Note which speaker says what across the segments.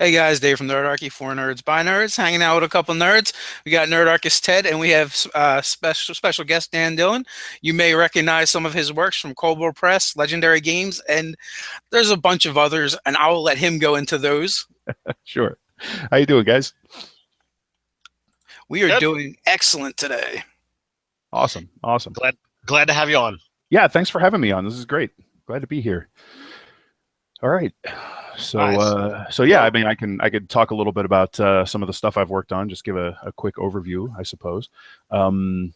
Speaker 1: Hey guys, Dave from Nerdarchy, for nerds by nerds, hanging out with a couple nerds. We got Nerdarchist Ted, and we have special guest Dan Dillon. You may recognize some of his works from Kobold Press, Legendary Games, and there's a bunch of others, and I'll let him go into those.
Speaker 2: Sure. How you doing, guys?
Speaker 1: We are
Speaker 3: Good.
Speaker 1: doing excellent today.
Speaker 2: Awesome. Awesome.
Speaker 3: Glad to have you on.
Speaker 2: Yeah, thanks for having me on. This is great. Glad to be here. All right. So
Speaker 3: Nice.
Speaker 2: yeah, I mean, I could talk a little bit about some of the stuff I've worked on. Just give a quick overview, I suppose. The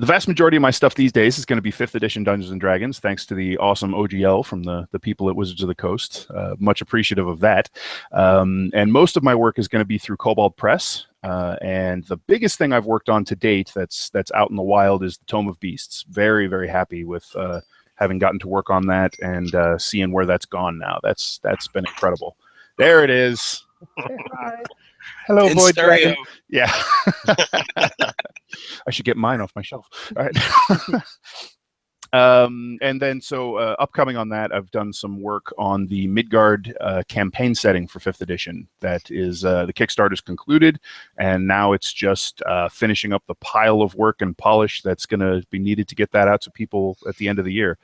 Speaker 2: vast majority of my stuff these days is going to be 5th edition Dungeons and Dragons, thanks to the awesome OGL from the people at Wizards of the Coast. Much appreciative of that. And most of my work is going to be through Kobold Press. And the biggest thing I've worked on to date that's out in the wild is the Tome of Beasts. Very, very happy with having gotten to work on that and seeing where that's gone now. That's been incredible. There it is. Hi. Hello,
Speaker 1: In
Speaker 2: Void
Speaker 1: stereo.
Speaker 2: Dragon. Yeah. I should get mine off my shelf. All right. And then upcoming on that, I've done some work on the Midgard campaign setting for 5th edition. That is, the Kickstarter's concluded, and now it's just finishing up the pile of work and polish that's going to be needed to get that out to people at the end of the year.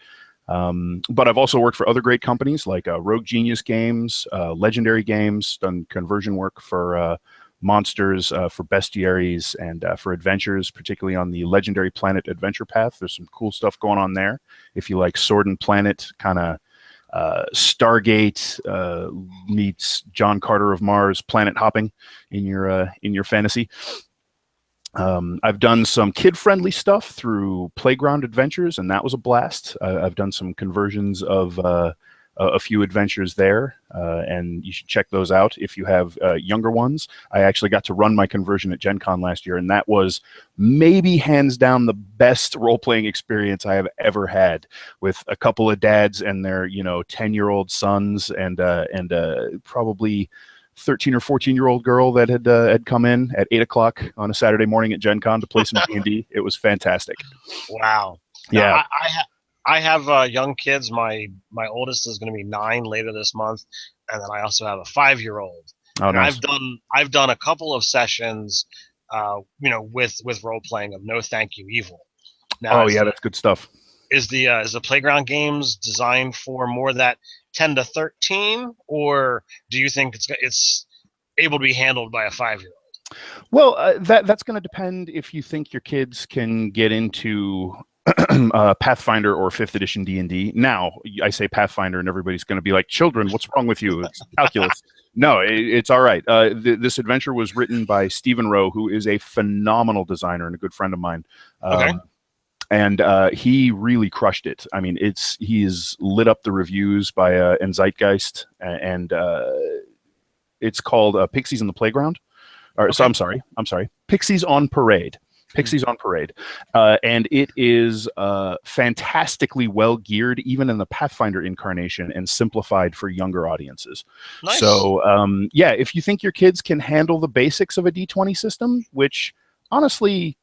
Speaker 2: But I've also worked for other great companies like Rogue Genius Games, Legendary Games, done conversion work for monsters, for bestiaries, and for adventures, particularly on the Legendary Planet adventure path. There's some cool stuff going on there. If you like Sword and Planet, kind of Stargate meets John Carter of Mars planet hopping in your fantasy. I've done some kid-friendly stuff through Playground Adventures, and that was a blast. I've done some conversions of a few adventures there, and you should check those out if you have younger ones. I actually got to run my conversion at Gen Con last year, and that was maybe hands down the best role-playing experience I have ever had, with a couple of dads and their 10-year-old sons and probably 13 or 14-year-old girl that had come in at 8 o'clock on a Saturday morning at Gen Con to play some D&D. It was fantastic.
Speaker 3: Wow.
Speaker 2: Yeah.
Speaker 3: Now, I have young kids. My oldest is going to be 9 later this month, and then I also have a 5-year-old.
Speaker 2: Oh,
Speaker 3: and
Speaker 2: nice.
Speaker 3: I've done a couple of sessions, with role playing of No Thank You Evil. Now,
Speaker 2: Oh, yeah, that's good stuff.
Speaker 3: Is the Playground Games designed for more that 10 to 13, or do you think it's able to be handled by a 5-year-old?
Speaker 2: Well, that's going to depend if you think your kids can get into Pathfinder or 5th edition D&D. Now, I say Pathfinder, and everybody's going to be like, "Children, what's wrong with you? It's calculus." No, it's all right. This adventure was written by Stephen Rowe, who is a phenomenal designer and a good friend of mine.
Speaker 3: Okay.
Speaker 2: And he really crushed it. I mean, he's lit up the reviews by and Zeitgeist, and it's called Pixies in the Playground. Or,
Speaker 3: Okay.
Speaker 2: so I'm sorry, Pixies on Parade. Pixies on Parade, and it is fantastically well geared, even in the Pathfinder incarnation, and simplified for younger audiences.
Speaker 3: Nice.
Speaker 2: So, yeah, if you think your kids can handle the basics of a D20 system, which honestly,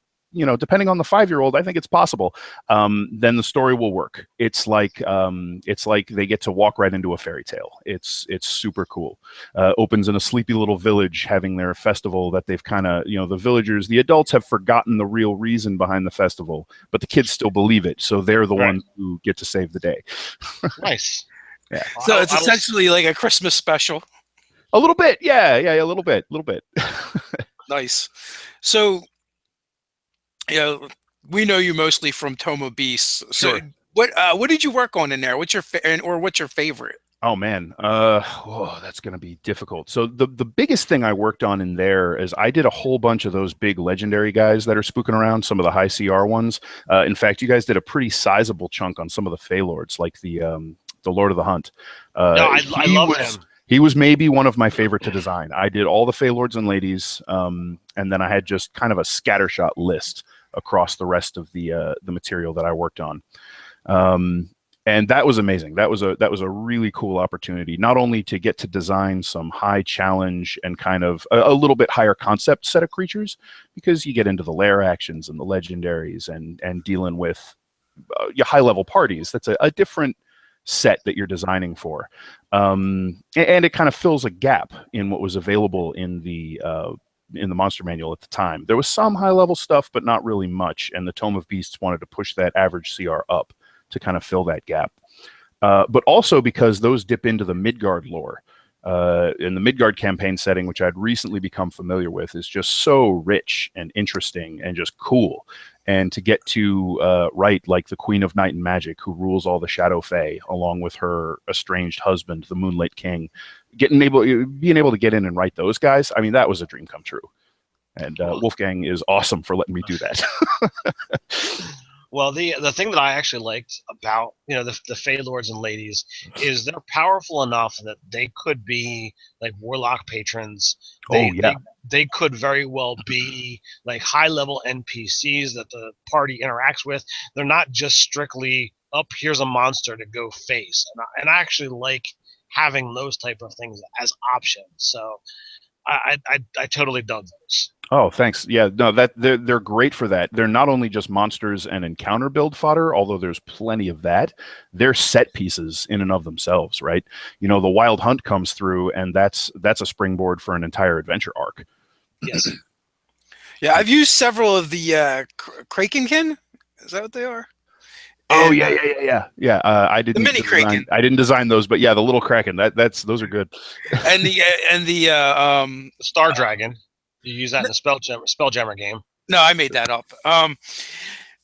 Speaker 2: depending on the 5-year-old, I think it's possible. Then the story will work. It's like they get to walk right into a fairy tale. It's super cool. Opens in a sleepy little village having their festival that they've kind of, the adults have forgotten the real reason behind the festival, but the kids still believe it. So they're the ones who get to save the day.
Speaker 3: Nice.
Speaker 2: Yeah.
Speaker 1: So it's essentially like a Christmas special.
Speaker 2: A little bit. Yeah, a little bit.
Speaker 1: Nice. So, we know you mostly from Tome of Beasts. So
Speaker 2: Sure.
Speaker 1: what did you work on in there? What's your favorite?
Speaker 2: Oh man, that's going to be difficult. So the biggest thing I worked on in there is I did a whole bunch of those big legendary guys that are spooking around, some of the high CR ones. In fact, you guys did a pretty sizable chunk on some of the Fey Lords, like the Lord of the Hunt.
Speaker 3: I love him.
Speaker 2: He was maybe one of my favorite to design. I did all the Fey Lords and Ladies, and then I had just kind of a scattershot list across the rest of the material that I worked on. And that was amazing. That was a really cool opportunity, not only to get to design some high challenge and kind of a little bit higher concept set of creatures, because you get into the lair actions and the legendaries and dealing with high level parties. That's a different set that you're designing for. And it kind of fills a gap in what was available in the monster manual at the time. There was some high level stuff, but not really much. And the Tome of Beasts wanted to push that average CR up to kind of fill that gap. But also because those dip into the Midgard lore. In the Midgard campaign setting, which I'd recently become familiar with, is just so rich and interesting and just cool. And to get to write like the Queen of Night and Magic, who rules all the Shadow Fae, along with her estranged husband, the Moonlit King, being able to get in and write those guys, I mean, that was a dream come true. And Wolfgang is awesome for letting me do that.
Speaker 3: Well, the thing that I actually liked about the Fey Lords and Ladies is they're powerful enough that they could be like warlock patrons. They could very well be like high level NPCs that the party interacts with. They're not just strictly here's a monster to go face, and I actually like having those type of things as options. So I totally dug those.
Speaker 2: Oh, thanks. Yeah, no, that they're great for that. They're not only just monsters and encounter build fodder, although there's plenty of that. They're set pieces in and of themselves, right? The Wild Hunt comes through, and that's a springboard for an entire adventure arc.
Speaker 3: Yes.
Speaker 1: Yeah, I've used several of the Krakenkin. Is that what they are?
Speaker 2: Oh, yeah. I didn't.
Speaker 1: The mini Kraken.
Speaker 2: I didn't design those, but yeah, the little Kraken. Those are good.
Speaker 1: And the
Speaker 3: Star Dragon. You use that in the Spelljammer game.
Speaker 1: No, I made that up.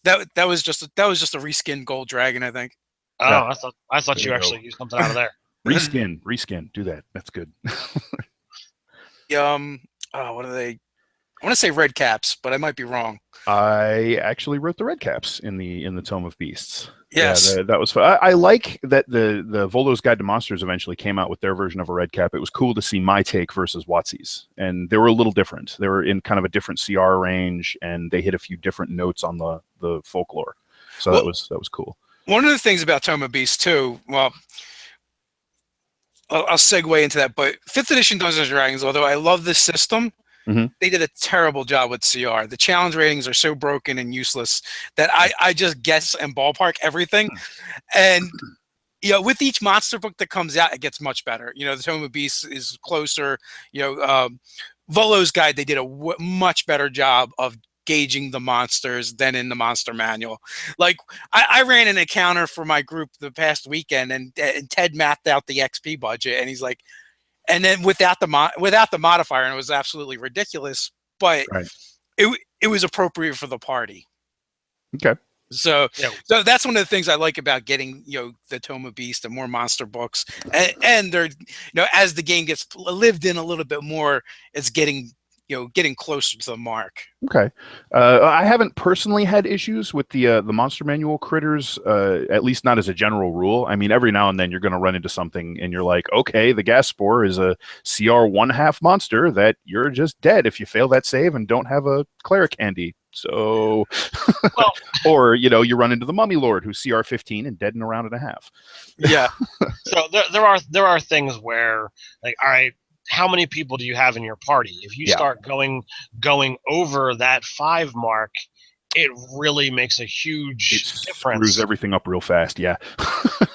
Speaker 1: That was just a reskin gold dragon, I think.
Speaker 3: Oh, yeah. I thought you actually used something out of there.
Speaker 2: Reskin. Do that. That's good.
Speaker 1: What are they? I want to say red caps, but I might be wrong.
Speaker 2: I actually wrote the red caps in the Tome of Beasts.
Speaker 1: Yes,
Speaker 2: yeah, that was fun. I like that the Volo's Guide to Monsters eventually came out with their version of a red cap. It was cool to see my take versus Watsy's, and they were a little different. They were in kind of a different CR range, and they hit a few different notes on the folklore. So that was cool. One
Speaker 1: of the things about Tome of Beasts too, well, I'll segue into that, but 5th edition Dungeons & Dragons, although I love this system, they did a terrible job with CR. The challenge ratings are so broken and useless that I just guess and ballpark everything. And, with each monster book that comes out, it gets much better. The Tome of Beasts is closer. Volo's Guide, they did a much better job of gauging the monsters than in the monster manual. Like I ran an encounter for my group the past weekend, and Ted mapped out the XP budget, and he's like, and then without the modifier, and it was absolutely ridiculous, but it was appropriate for the party.
Speaker 2: Okay.
Speaker 1: So that's one of the things I like about getting the Tome of Beast and more monster books, and they're as the game gets lived in a little bit more, it's getting closer to the mark.
Speaker 2: Okay. I haven't personally had issues with the monster manual critters, at least not as a general rule. I mean, every now and then you're going to run into something and you're like, okay, the gas spore is a CR 1/2 monster that you're just dead if you fail that save and don't have a cleric handy. So, or, you run into the Mummy Lord who's CR 15 and dead in a round and a half.
Speaker 1: Yeah.
Speaker 3: So there are things where, like, all right, how many people do you have in your party? If you start going over that 5 mark, it really makes a huge difference.
Speaker 2: Screws everything up real fast. Yeah.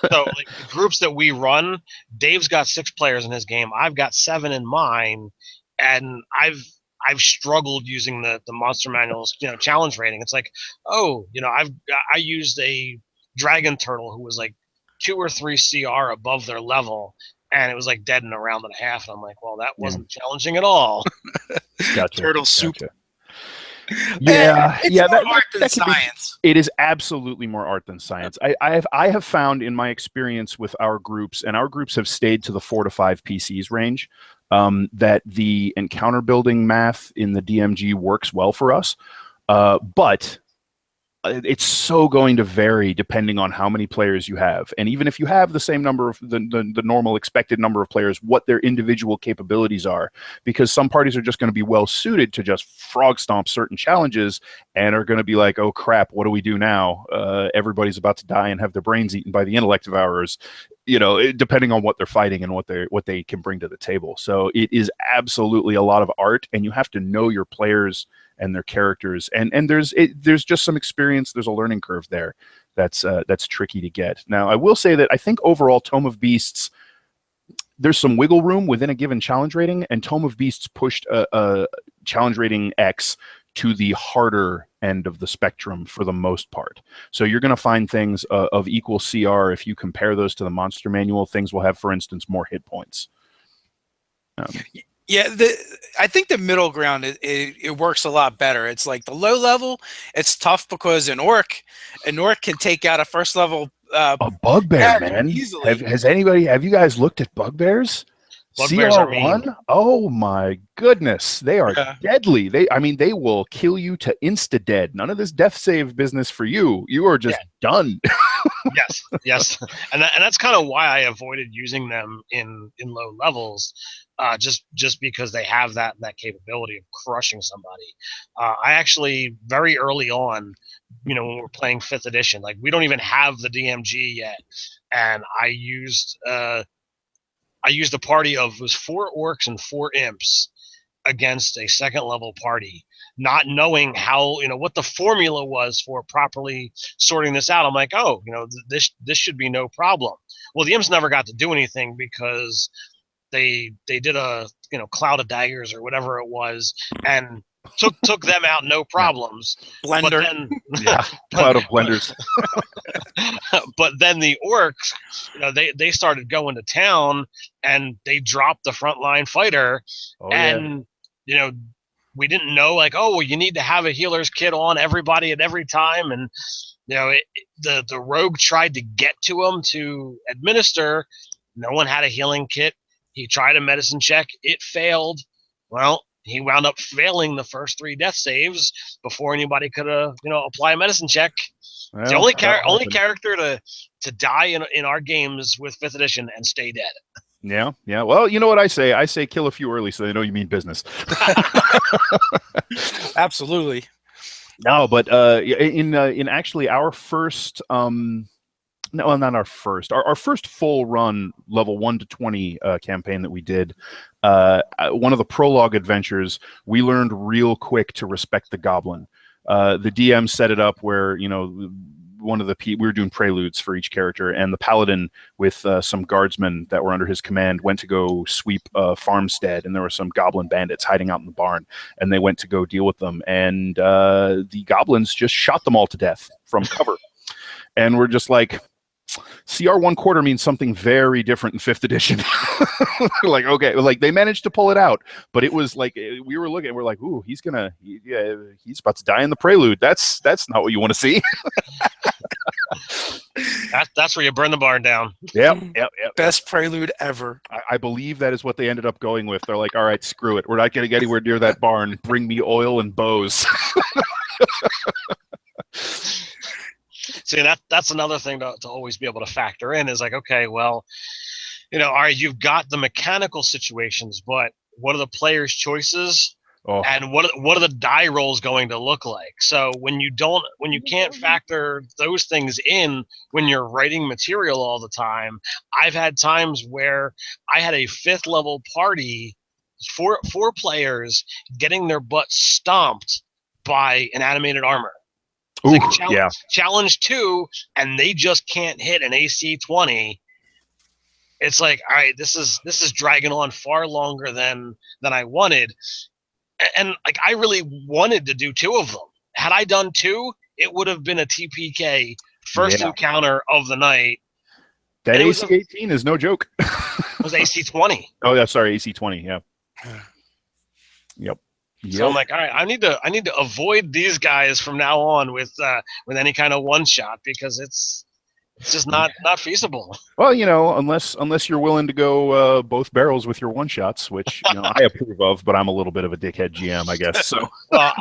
Speaker 3: So like the groups that we run, Dave's got 6 players in his game. I've got 7 in mine, and I've struggled using the monster manual's challenge rating. It's like, I used a dragon turtle who was like 2 or 3 CR above their level, and it was like dead in a round and a half. And I'm like, well, that wasn't challenging at all.
Speaker 2: Gotcha.
Speaker 1: Turtle soup.
Speaker 2: Gotcha. Yeah,
Speaker 1: it's more art than science.
Speaker 2: It is absolutely more art than science. I have found in my experience with our groups, and our groups have stayed to the 4 to 5 PCs range, that the encounter building math in the DMG works well for us, but it's so going to vary depending on how many players you have. And even if you have the same number of the normal expected number of players, what their individual capabilities are, because some parties are just going to be well suited to just frog stomp certain challenges and are going to be like, oh crap, what do we do now? Everybody's about to die and have their brains eaten by the intellect devourers, depending on what they're fighting and what they can bring to the table. So it is absolutely a lot of art, and you have to know your players and their characters, and there's just some experience. There's a learning curve there that's tricky to get. Now, I will say that I think overall Tome of Beasts, there's some wiggle room within a given challenge rating, and Tome of Beasts pushed a challenge rating X to the harder end of the spectrum for the most part. So you're going to find things of equal CR if you compare those to the monster manual. Things will have, for instance, more hit points.
Speaker 1: Yeah, I think the middle ground it works a lot better. It's like the low level, it's tough because an orc can take out a first level
Speaker 2: a bugbear, man.
Speaker 1: Easily.
Speaker 2: Have you guys looked at bugbears?
Speaker 3: Bugbears are
Speaker 2: CR1?
Speaker 3: mean.
Speaker 2: Oh my goodness, they are deadly. They will kill you to insta dead. None of this death save business for you. You are just done.
Speaker 3: yes, and that's kind of why I avoided using them in low levels, just because they have that capability of crushing somebody. I actually very early on, when we're playing 5th edition, like we don't even have the DMG yet, and I used a party of, it was 4 orcs and 4 imps against a 2nd level party, not knowing how, what the formula was for properly sorting this out. I'm like, oh, this should be no problem. Well, the imps never got to do anything because they did a cloud of daggers or whatever it was, and took them out no problems.
Speaker 1: Blender.
Speaker 3: But then,
Speaker 2: cloud of blenders.
Speaker 3: But then the orcs, they started going to town, and they dropped the frontline fighter, we didn't know, like, oh, well, you need to have a healer's kit on everybody at every time, and the rogue tried to get to him to administer. No one had a healing kit. He tried a medicine check. It failed. Well, he wound up failing the first 3 death saves before anybody could apply a medicine check. Well, the only character to die in our games with 5th edition and stay dead.
Speaker 2: Yeah. Well, you know what I say? I say kill a few early so they know you mean business.
Speaker 1: Absolutely.
Speaker 2: No, but in actually our first no, not our first. Our first full run level 1 to 20 campaign that we did, one of the prologue adventures, we learned real quick to respect the goblin. The DM set it up where, we were doing preludes for each character, and the paladin with some guardsmen that were under his command went to go sweep a farmstead, and there were some goblin bandits hiding out in the barn, and they went to go deal with them, and the goblins just shot them all to death from cover. And we're just like, CR 1/4 means something very different in 5th edition. Like, okay, like they managed to pull it out, but it was like we were looking, we're like, ooh, he's about to die in the prelude. That's not what you want to see.
Speaker 3: That's where you burn the barn down.
Speaker 2: Yep.
Speaker 1: Best prelude ever.
Speaker 2: I believe that is what they ended up going with. They're like, all right, screw it. We're not going to get anywhere near that barn. Bring me oil and bows.
Speaker 3: See, that's another thing to always be able to factor in, is like, okay, well, all right, you've got the mechanical situations, but what are the players' choices? Oh. And what are the die rolls going to look like? So when you can't factor those things in when you're writing material all the time, I've had times where I had a 5th level party, four players getting their butts stomped by an animated armor.
Speaker 2: Ooh,
Speaker 3: like challenge 2, and they just can't hit an AC 20. It's like, all right, this is dragging on far longer than I wanted. And like, I really wanted to do 2 of them. Had I done 2, it would have been a TPK first encounter of the night.
Speaker 2: That AC 18 is no joke.
Speaker 3: It was AC 20.
Speaker 2: Oh yeah, sorry, AC 20. Yeah. Yep.
Speaker 3: So I'm like, all right, I need to avoid these guys from now on with any kind of one shot, because it's just not feasible.
Speaker 2: Well, unless you're willing to go both barrels with your one shots, which I approve of, but I'm a little bit of a dickhead GM, I guess. So
Speaker 3: well,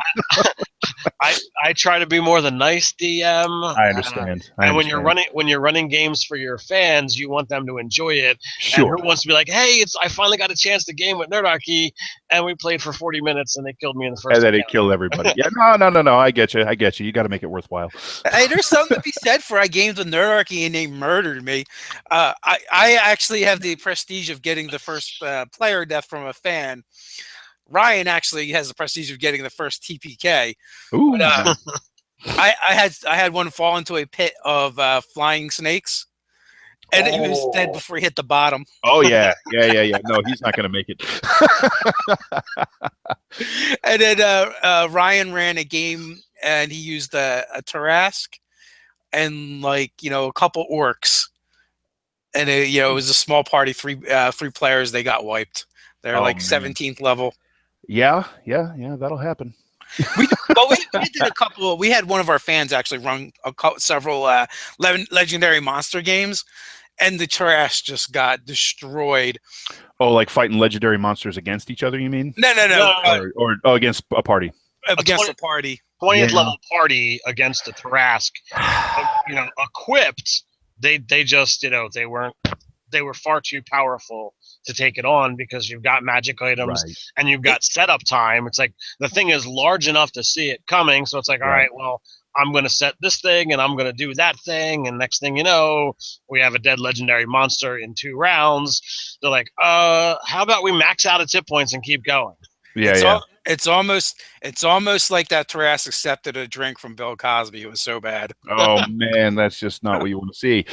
Speaker 3: I try to be more the nice DM.
Speaker 2: I understand.
Speaker 3: And when you're running games for your fans, you want them to enjoy it.
Speaker 2: Sure.
Speaker 3: And who wants to be like, hey, I finally got a chance to game with Nerdarchy, and we played for 40 minutes and they killed me in the first.
Speaker 2: And then it killed everybody. Yeah, no. I get you. You got to make it worthwhile.
Speaker 1: Hey, there's something to be said for games with Nerdarchy and they murdered me. I actually have the prestige of getting the first player death from a fan. Ryan actually has the prestige of getting the first TPK.
Speaker 2: Ooh.
Speaker 1: I had one fall into a pit of flying snakes, and he was dead before he hit the bottom.
Speaker 2: Oh yeah. No, he's not going to make it.
Speaker 1: And then Ryan ran a game, and he used a Tarask and a couple orcs, and it was a small party, three players. They got wiped. They're 17th level.
Speaker 2: Yeah, that'll happen.
Speaker 1: We did a couple. We had one of our fans actually run several legendary monster games, and the trash just got destroyed.
Speaker 2: Oh, like fighting legendary monsters against each other? You mean?
Speaker 1: No.
Speaker 2: Or against a party.
Speaker 1: Against a party.
Speaker 3: 20th level party against a Tarask, equipped. They just they were far too powerful to take it on because you've got magic items and you've got setup time. It's like the thing is large enough to see it coming, so it's like, all right, well, I'm going to set this thing and I'm going to do that thing, and next thing you know, we have a dead legendary monster in 2 rounds. They're like, how about we max out its hit points and keep going?
Speaker 1: It's almost like that Tarask accepted a drink from Bill Cosby. It was so bad.
Speaker 2: Oh man, that's just not what you want to see.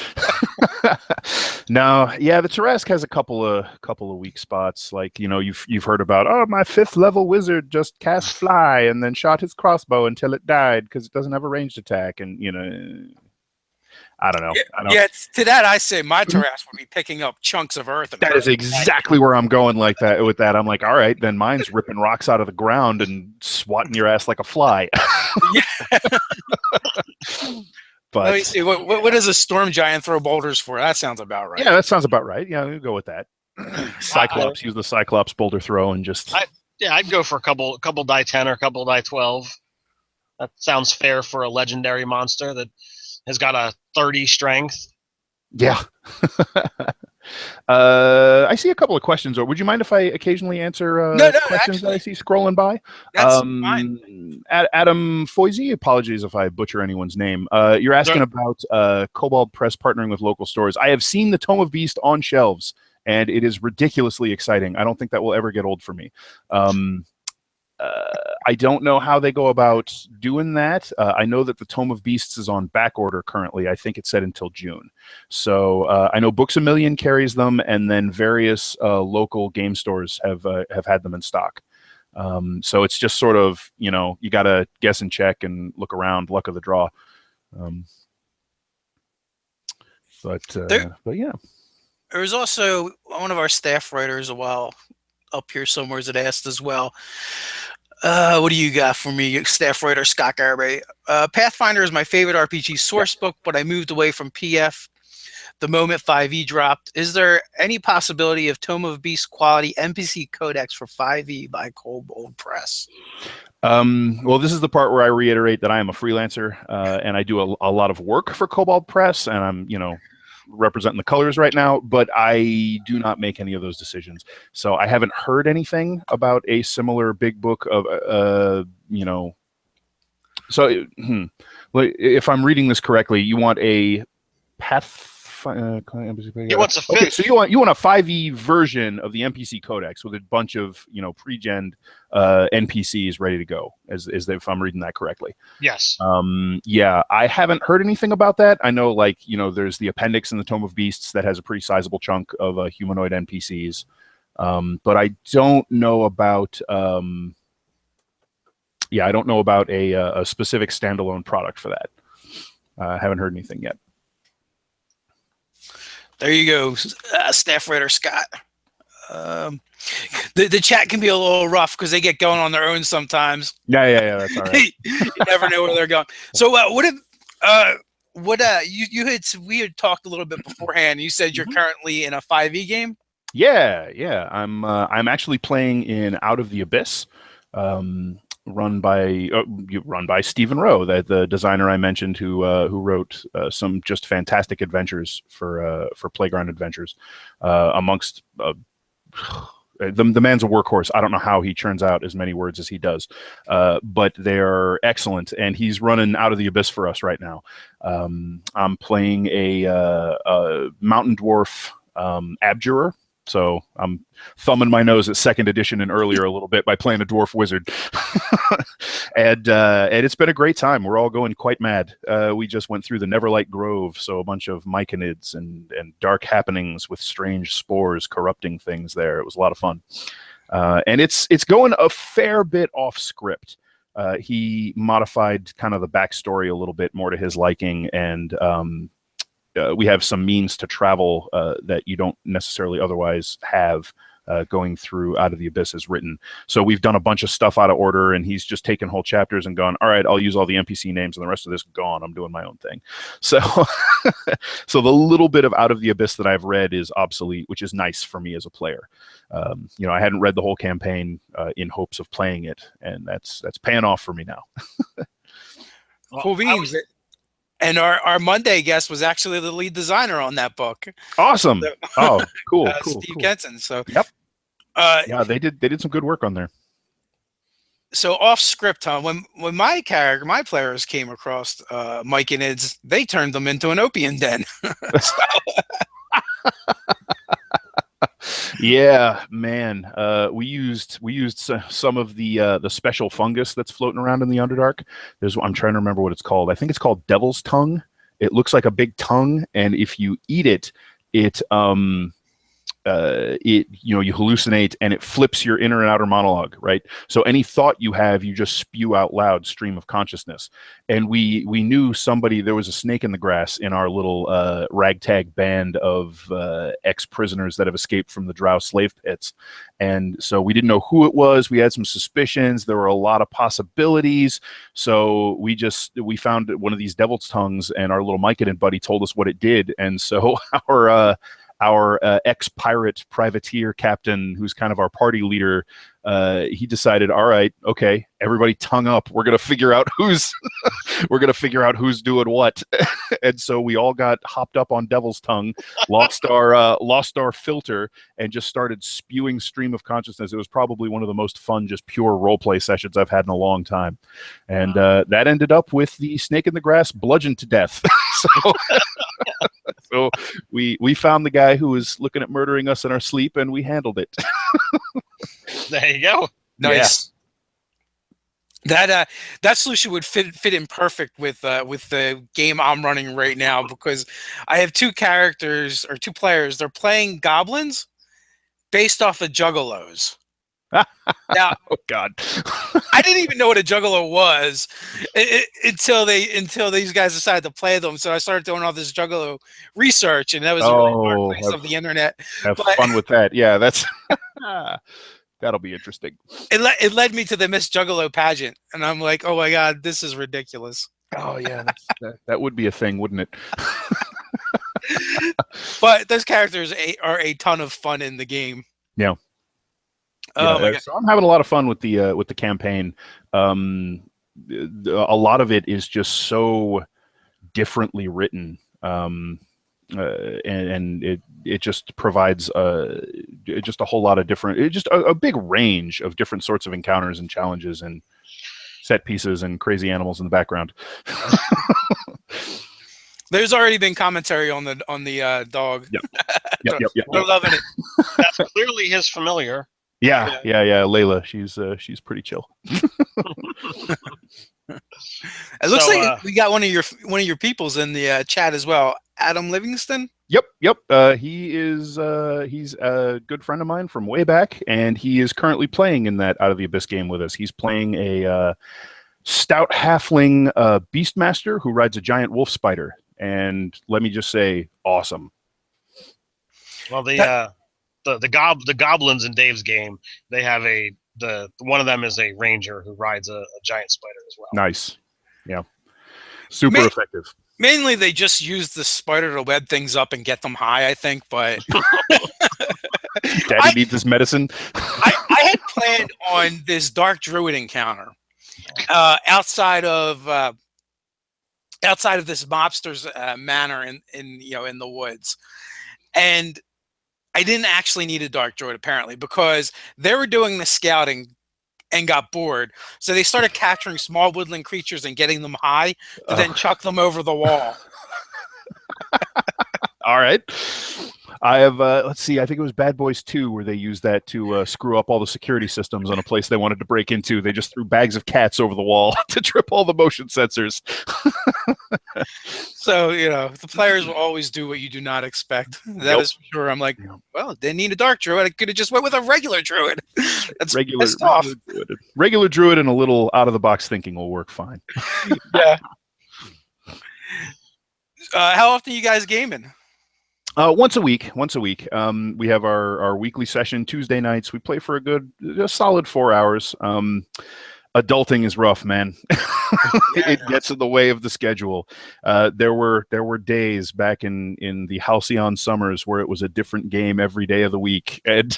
Speaker 2: No, yeah, the Tarask has a couple of weak spots. Like, you've heard about, oh, my 5th level wizard just cast fly and then shot his crossbow until it died because it doesn't have a ranged attack, and I don't know.
Speaker 1: To that I say my Tarask would be picking up chunks of earth.
Speaker 2: That is exactly where I'm going with that. I'm like, all right, then mine's ripping rocks out of the ground and swatting your ass like a fly. But
Speaker 1: let me see. What does a storm giant throw boulders for? That sounds about right.
Speaker 2: Yeah, that sounds about right. Yeah, we'll go with that. Cyclops, use the Cyclops boulder throw and just.
Speaker 3: I'd go for a couple die 10 or a couple die 12. That sounds fair for a legendary monster that has got a 30 strength.
Speaker 2: Yeah. I see a couple of questions. Or would you mind if I occasionally answer questions that I see scrolling by?
Speaker 1: That's fine.
Speaker 2: Adam Foisey, apologies if I butcher anyone's name. You're asking about Kobold Press partnering with local stores. I have seen the Tome of Beast on shelves, and it is ridiculously exciting. I don't think that will ever get old for me. I don't know how they go about doing that. I know that the Tome of Beasts is on back order currently. I think it's set until June. So I know Books A Million carries them, and then various local game stores have had them in stock. So it's just sort of, you got to guess and check and look around, luck of the draw. But yeah.
Speaker 1: There was also one of our staff writers up here somewhere that asked as well. What do you got for me, staff writer Scott Garibay? Pathfinder is my favorite RPG source book, but I moved away from PF the moment 5e dropped. Is there any possibility of Tome of Beast quality NPC Codex for 5e by Kobold Press?
Speaker 2: Well, this is the part where I reiterate that I am a freelancer, and I do a lot of work for Kobold Press, and I'm, representing the colors right now, but I do not make any of those decisions. So I haven't heard anything about a similar big book of, So, if I'm reading this correctly, you want a
Speaker 3: He wants a
Speaker 2: okay, so you want a 5e version of the NPC Codex with a bunch of pre-gen NPCs ready to go, if I'm reading that correctly.
Speaker 3: Yes.
Speaker 2: Yeah, I haven't heard anything about that. I know, there's the appendix in the Tome of Beasts that has a pretty sizable chunk of humanoid NPCs, but I don't know about. I don't know about a specific standalone product for that. I haven't heard anything yet.
Speaker 1: There you go, staff writer Scott. The chat can be a little rough because they get going on their own sometimes.
Speaker 2: Yeah, that's all right.
Speaker 1: You never know where they're going. So, we had talked a little bit beforehand. You said you're currently in a 5e game.
Speaker 2: Yeah. I'm actually playing in Out of the Abyss. Run by Stephen Rowe, the designer I mentioned, who wrote some just fantastic adventures for Playground Adventures. Amongst the man's a workhorse. I don't know how he churns out as many words as he does, but they're excellent. And he's running Out of the Abyss for us right now. I'm playing a mountain dwarf abjurer. So I'm thumbing my nose at second edition and earlier a little bit by playing a dwarf wizard. And it's been a great time. We're all going quite mad. We just went through the Neverlight Grove, so a bunch of myconids and dark happenings with strange spores corrupting things there. It was a lot of fun. And it's going a fair bit off script. He modified kind of the backstory a little bit more to his liking, and we have some means to travel that you don't necessarily otherwise have going through Out of the Abyss as written. So we've done a bunch of stuff out of order, and he's just taken whole chapters and gone, all right, I'll use all the NPC names and the rest of this gone. I'm doing my own thing. So, so the little bit of Out of the Abyss that I've read is obsolete, which is nice for me as a player. I hadn't read the whole campaign in hopes of playing it, and that's paying off for me now.
Speaker 1: Cool beans. And our Monday guest was actually the lead designer on that book.
Speaker 2: Awesome.
Speaker 1: So,
Speaker 2: oh, cool.
Speaker 1: Steve Kenson. So
Speaker 2: yep. Yeah, they did some good work on there.
Speaker 1: So off script, huh? When my players came across myconids, they turned them into an opium den.
Speaker 2: Yeah, man. We used some of the special fungus that's floating around in the Underdark. I'm trying to remember what it's called. I think it's called Devil's Tongue. It looks like a big tongue, and if you eat it, you hallucinate, and it flips your inner and outer monologue, right? So any thought you have, you just spew out loud, stream of consciousness. And we knew there was a snake in the grass in our little ragtag band of ex-prisoners that have escaped from the Drow slave pits. And so we didn't know who it was. We had some suspicions. There were a lot of possibilities. So we found one of these devil's tongues, and our little myconid buddy told us what it did. And so our ex-pirate privateer captain, who's kind of our party leader, he decided, all right, okay, everybody tongue up. We're gonna figure out who's doing what. And so we all got hopped up on Devil's Tongue, lost our filter, and just started spewing stream of consciousness. It was probably one of the most fun, just pure roleplay sessions I've had in a long time. And that ended up with the snake in the grass bludgeoned to death. So we found the guy who was looking at murdering us in our sleep, and we handled it.
Speaker 3: There you go.
Speaker 1: Nice. Yeah. That solution would fit in perfect with the game I'm running right now, because I have two players. They're playing goblins based off of juggalos. Now,
Speaker 2: oh God,
Speaker 1: I didn't even know what a juggalo was until these guys decided to play them. So I started doing all this juggalo research, and that was a really dark place of the internet.
Speaker 2: Have fun with that. Yeah, that's that'll be interesting.
Speaker 1: It led me to the Miss Juggalo pageant, and I'm like, oh my God, this is ridiculous.
Speaker 2: Oh yeah, that would be a thing, wouldn't it?
Speaker 1: But those characters are a ton of fun in the game.
Speaker 2: Yeah.
Speaker 1: Oh my God.
Speaker 2: So I'm having a lot of fun with the campaign. A lot of it is just so differently written, and it just provides just a whole lot of different, just a big range of different sorts of encounters and challenges and set pieces and crazy animals in the background.
Speaker 3: There's already been commentary on the dog.
Speaker 2: Yep.
Speaker 3: We're loving it. That's clearly his familiar.
Speaker 2: Yeah. Layla, she's pretty chill.
Speaker 1: It looks like we got one of your peoples in the chat as well. Adam Livingston.
Speaker 2: Yep. He's a good friend of mine from way back, and he is currently playing in that Out of the Abyss game with us. He's playing a stout halfling beastmaster who rides a giant wolf spider, and let me just say, awesome.
Speaker 3: Well, the goblins in Dave's game, they have one of them is a ranger who rides a giant spider as well.
Speaker 2: Nice. Yeah. Super effective.
Speaker 1: Mainly they just use the spider to web things up and get them high, I think, but
Speaker 2: Daddy needs his medicine.
Speaker 1: I had planned on this dark druid encounter outside of this mobster's manor in the woods. And I didn't actually need a dark druid, apparently, because they were doing the scouting and got bored. So they started capturing small woodland creatures and getting them high to then chuck them over the wall.
Speaker 2: All right. I have, let's see, I think it was Bad Boys 2 where they used that to screw up all the security systems on a place they wanted to break into. They just threw bags of cats over the wall to trip all the motion sensors.
Speaker 1: So, the players will always do what you do not expect. That is for sure. I'm like, well, didn't need a dark druid. I could have just went with a regular druid. That's pissed off.
Speaker 2: Regular druid and a little out-of-the-box thinking will work fine.
Speaker 1: Yeah. How often are you guys gaming?
Speaker 2: Once a week. We have our weekly session Tuesday nights. We play for a solid 4 hours. Adulting is rough, man. It gets in the way of the schedule. There were days back in the halcyon summers where it was a different game every day of the week, and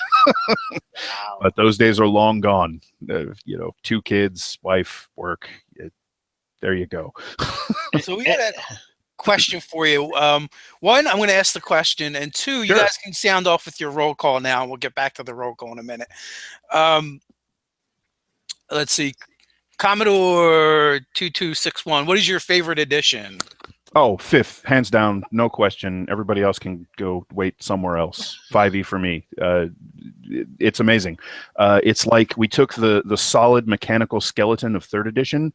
Speaker 2: but those days are long gone. 2 kids, wife, work. There you go.
Speaker 1: So we got a question for you. One, I'm going to ask the question, and two, you guys can sound off with your roll call now, and we'll get back to the roll call in a minute. Let's see. Commodore 2261, what is your favorite edition?
Speaker 2: Oh, 5th, hands down, no question. Everybody else can go wait somewhere else. 5e for me. It's amazing. It's like we took the solid mechanical skeleton of 3rd edition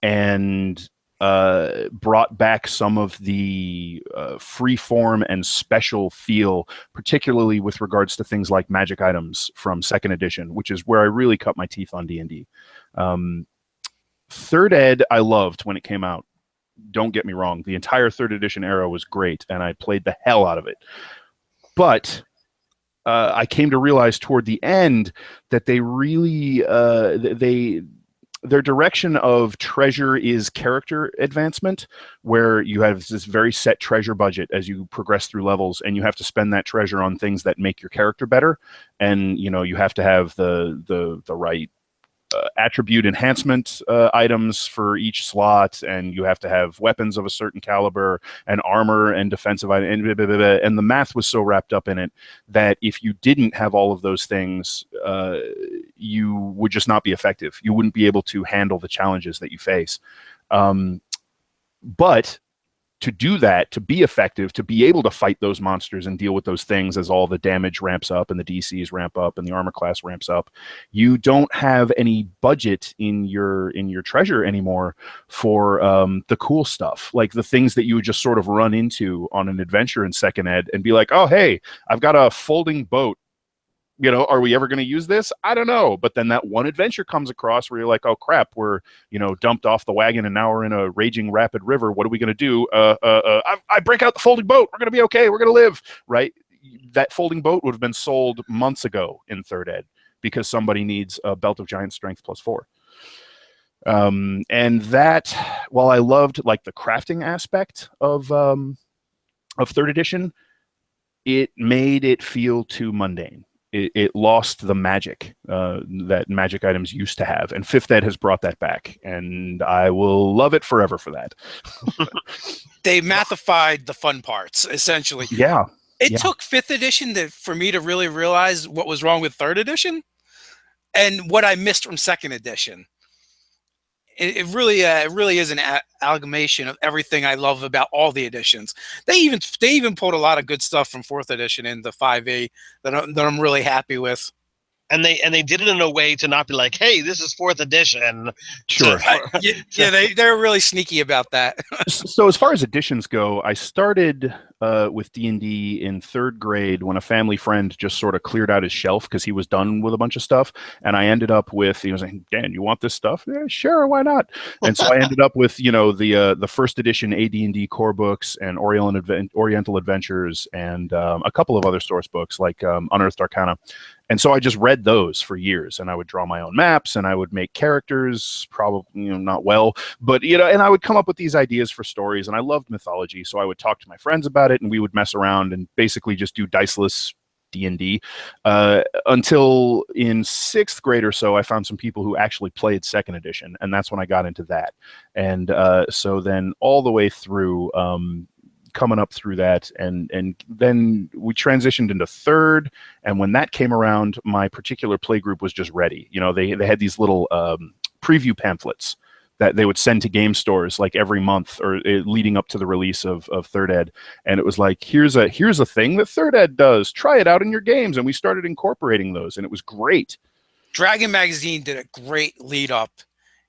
Speaker 2: and brought back some of the free form and special feel, particularly with regards to things like magic items from 2nd edition, which is where I really cut my teeth on D&D. 3rd ed I loved when it came out. Don't get me wrong. The entire 3rd edition era was great, and I played the hell out of it. But I came to realize toward the end that they really their direction of treasure is character advancement, where you have this very set treasure budget as you progress through levels, and you have to spend that treasure on things that make your character better. And you have to have the right attribute enhancement items for each slot, and you have to have weapons of a certain caliber and armor and defensive items, and the math was so wrapped up in it that if you didn't have all of those things, you would just not be effective. You wouldn't be able to handle the challenges that you face. But to do that, to be effective, to be able to fight those monsters and deal with those things as all the damage ramps up and the DCs ramp up and the armor class ramps up, you don't have any budget in your treasure anymore for the cool stuff, like the things that you would just sort of run into on an adventure in 2nd ed and be like, oh, hey, I've got a folding boat. Are we ever going to use this? I don't know. But then that one adventure comes across where you're like, oh, crap, we're, dumped off the wagon and now we're in a raging rapid river. What are we going to do? I break out the folding boat. We're going to be okay. We're going to live, right? That folding boat would have been sold months ago in 3rd ed because somebody needs a belt of giant strength +4. And that, while I loved like the crafting aspect of 3rd edition, it made it feel too mundane. It lost the magic that magic items used to have, and 5th ed has brought that back, and I will love it forever for that.
Speaker 1: They mathified the fun parts, essentially.
Speaker 2: Yeah.
Speaker 1: It took 5th edition for me to really realize what was wrong with 3rd edition and what I missed from 2nd edition. It really is an amalgamation of everything I love about all the editions. They even pulled a lot of good stuff from 4th edition in the 5e that I'm really happy with.
Speaker 3: And they did it in a way to not be like, hey, this is 4th edition.
Speaker 2: Sure.
Speaker 1: They're really sneaky about that.
Speaker 2: So as far as editions go, I started with D&D in 3rd grade when a family friend just sort of cleared out his shelf because he was done with a bunch of stuff. And I ended up with, he was like, Dan, you want this stuff? Yeah, sure, why not? And so I ended up with, the 1st edition AD&D core books and Oriental Adventures and a couple of other source books like Unearthed Arcana. And so I just read those for years, and I would draw my own maps, and I would make characters, probably not well, but and I would come up with these ideas for stories, and I loved mythology, so I would talk to my friends about it, and we would mess around and basically just do diceless D&D until in 6th grade or so, I found some people who actually played 2nd edition, and that's when I got into that. And so then all the way through. Coming up through that, and then we transitioned into 3rd, and when that came around, my particular play group was just ready. They had these little preview pamphlets that they would send to game stores like every month or leading up to the release of Third Ed. And it was like, here's a thing that Third Ed does. Try it out in your games. And we started incorporating those, and it was great.
Speaker 1: Dragon Magazine did a great lead up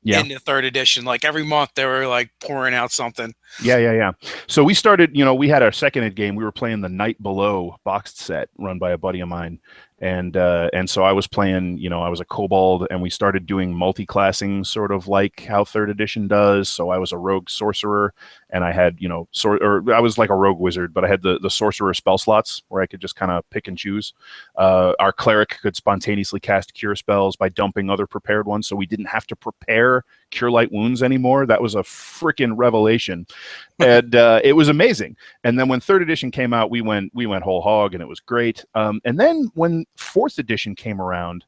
Speaker 1: in the 3rd edition. Like every month they were like pouring out something.
Speaker 2: Yeah. So we started, we had our 2nd Ed game. We were playing the Night Below boxed set run by a buddy of mine. And so I was playing, I was a kobold, and we started doing multi-classing sort of like how 3rd edition does. So I was a rogue sorcerer, and I had, I was like a rogue wizard, but I had the sorcerer spell slots where I could just kind of pick and choose. Our cleric could spontaneously cast cure spells by dumping other prepared ones, so we didn't have to prepare cure light wounds anymore. That was a freaking revelation. And it was amazing. And then when 3rd edition came out, we went whole hog, and it was great. And then when 4th edition came around,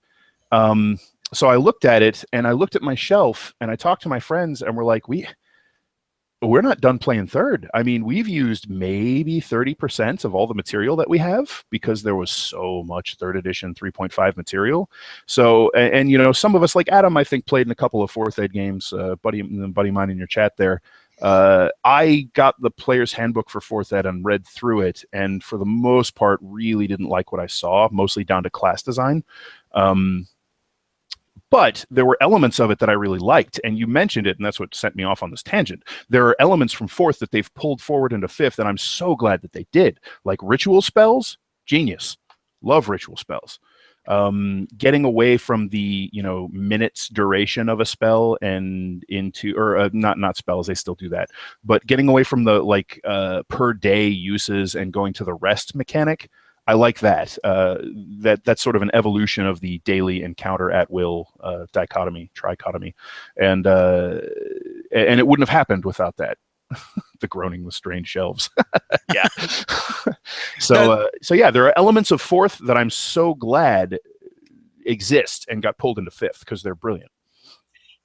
Speaker 2: so I looked at it, and I looked at my shelf, and I talked to my friends, and we're like, we're not done playing 3rd. I mean, we've used maybe 30% of all the material that we have, because there was so much 3rd edition 3.5 material. So, and some of us, like Adam, I think played in a couple of 4th Ed games, buddy of mine in your chat there. I got the player's handbook for 4th Ed and read through it, and for the most part really didn't like what I saw, mostly down to class design. But there were elements of it that I really liked, and you mentioned it, and that's what sent me off on this tangent. There are elements from 4th that they've pulled forward into 5th, and I'm so glad that they did. Like ritual spells, genius. Love ritual spells. Getting away from the minutes duration of a spell and into, or not spells, they still do that, but getting away from the like per day uses and going to the rest mechanic. I like that. That's sort of an evolution of the daily encounter at will trichotomy, and it wouldn't have happened without that. The groaning with strange shelves. Yeah. So yeah, there are elements of 4th that I'm so glad exist and got pulled into 5th because they're brilliant.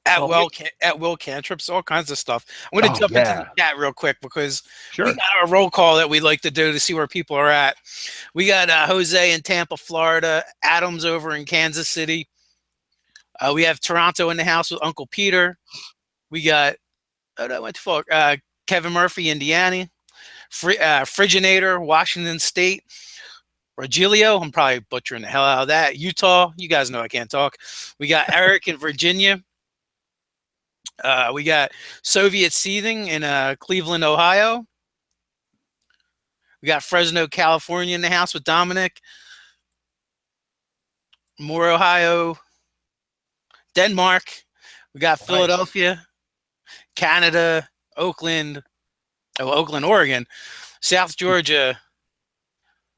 Speaker 1: At will cantrips, all kinds of stuff. I'm going to jump into the chat real quick because we got a roll call that we like to do to see where people are at. We got Jose in Tampa, Florida. Adams over in Kansas City. We have Toronto in the house with Uncle Peter. We got Kevin Murphy, Indiana. Friginator, Washington State. Rogelio, I'm probably butchering the hell out of that. Utah, you guys know I can't talk. We got Eric in Virginia. We got Soviet Seething in Cleveland, Ohio. We got Fresno, California in the house with Dominic. Moore, Ohio. Denmark. We got Philadelphia, Canada, Oakland, Oregon, South Georgia,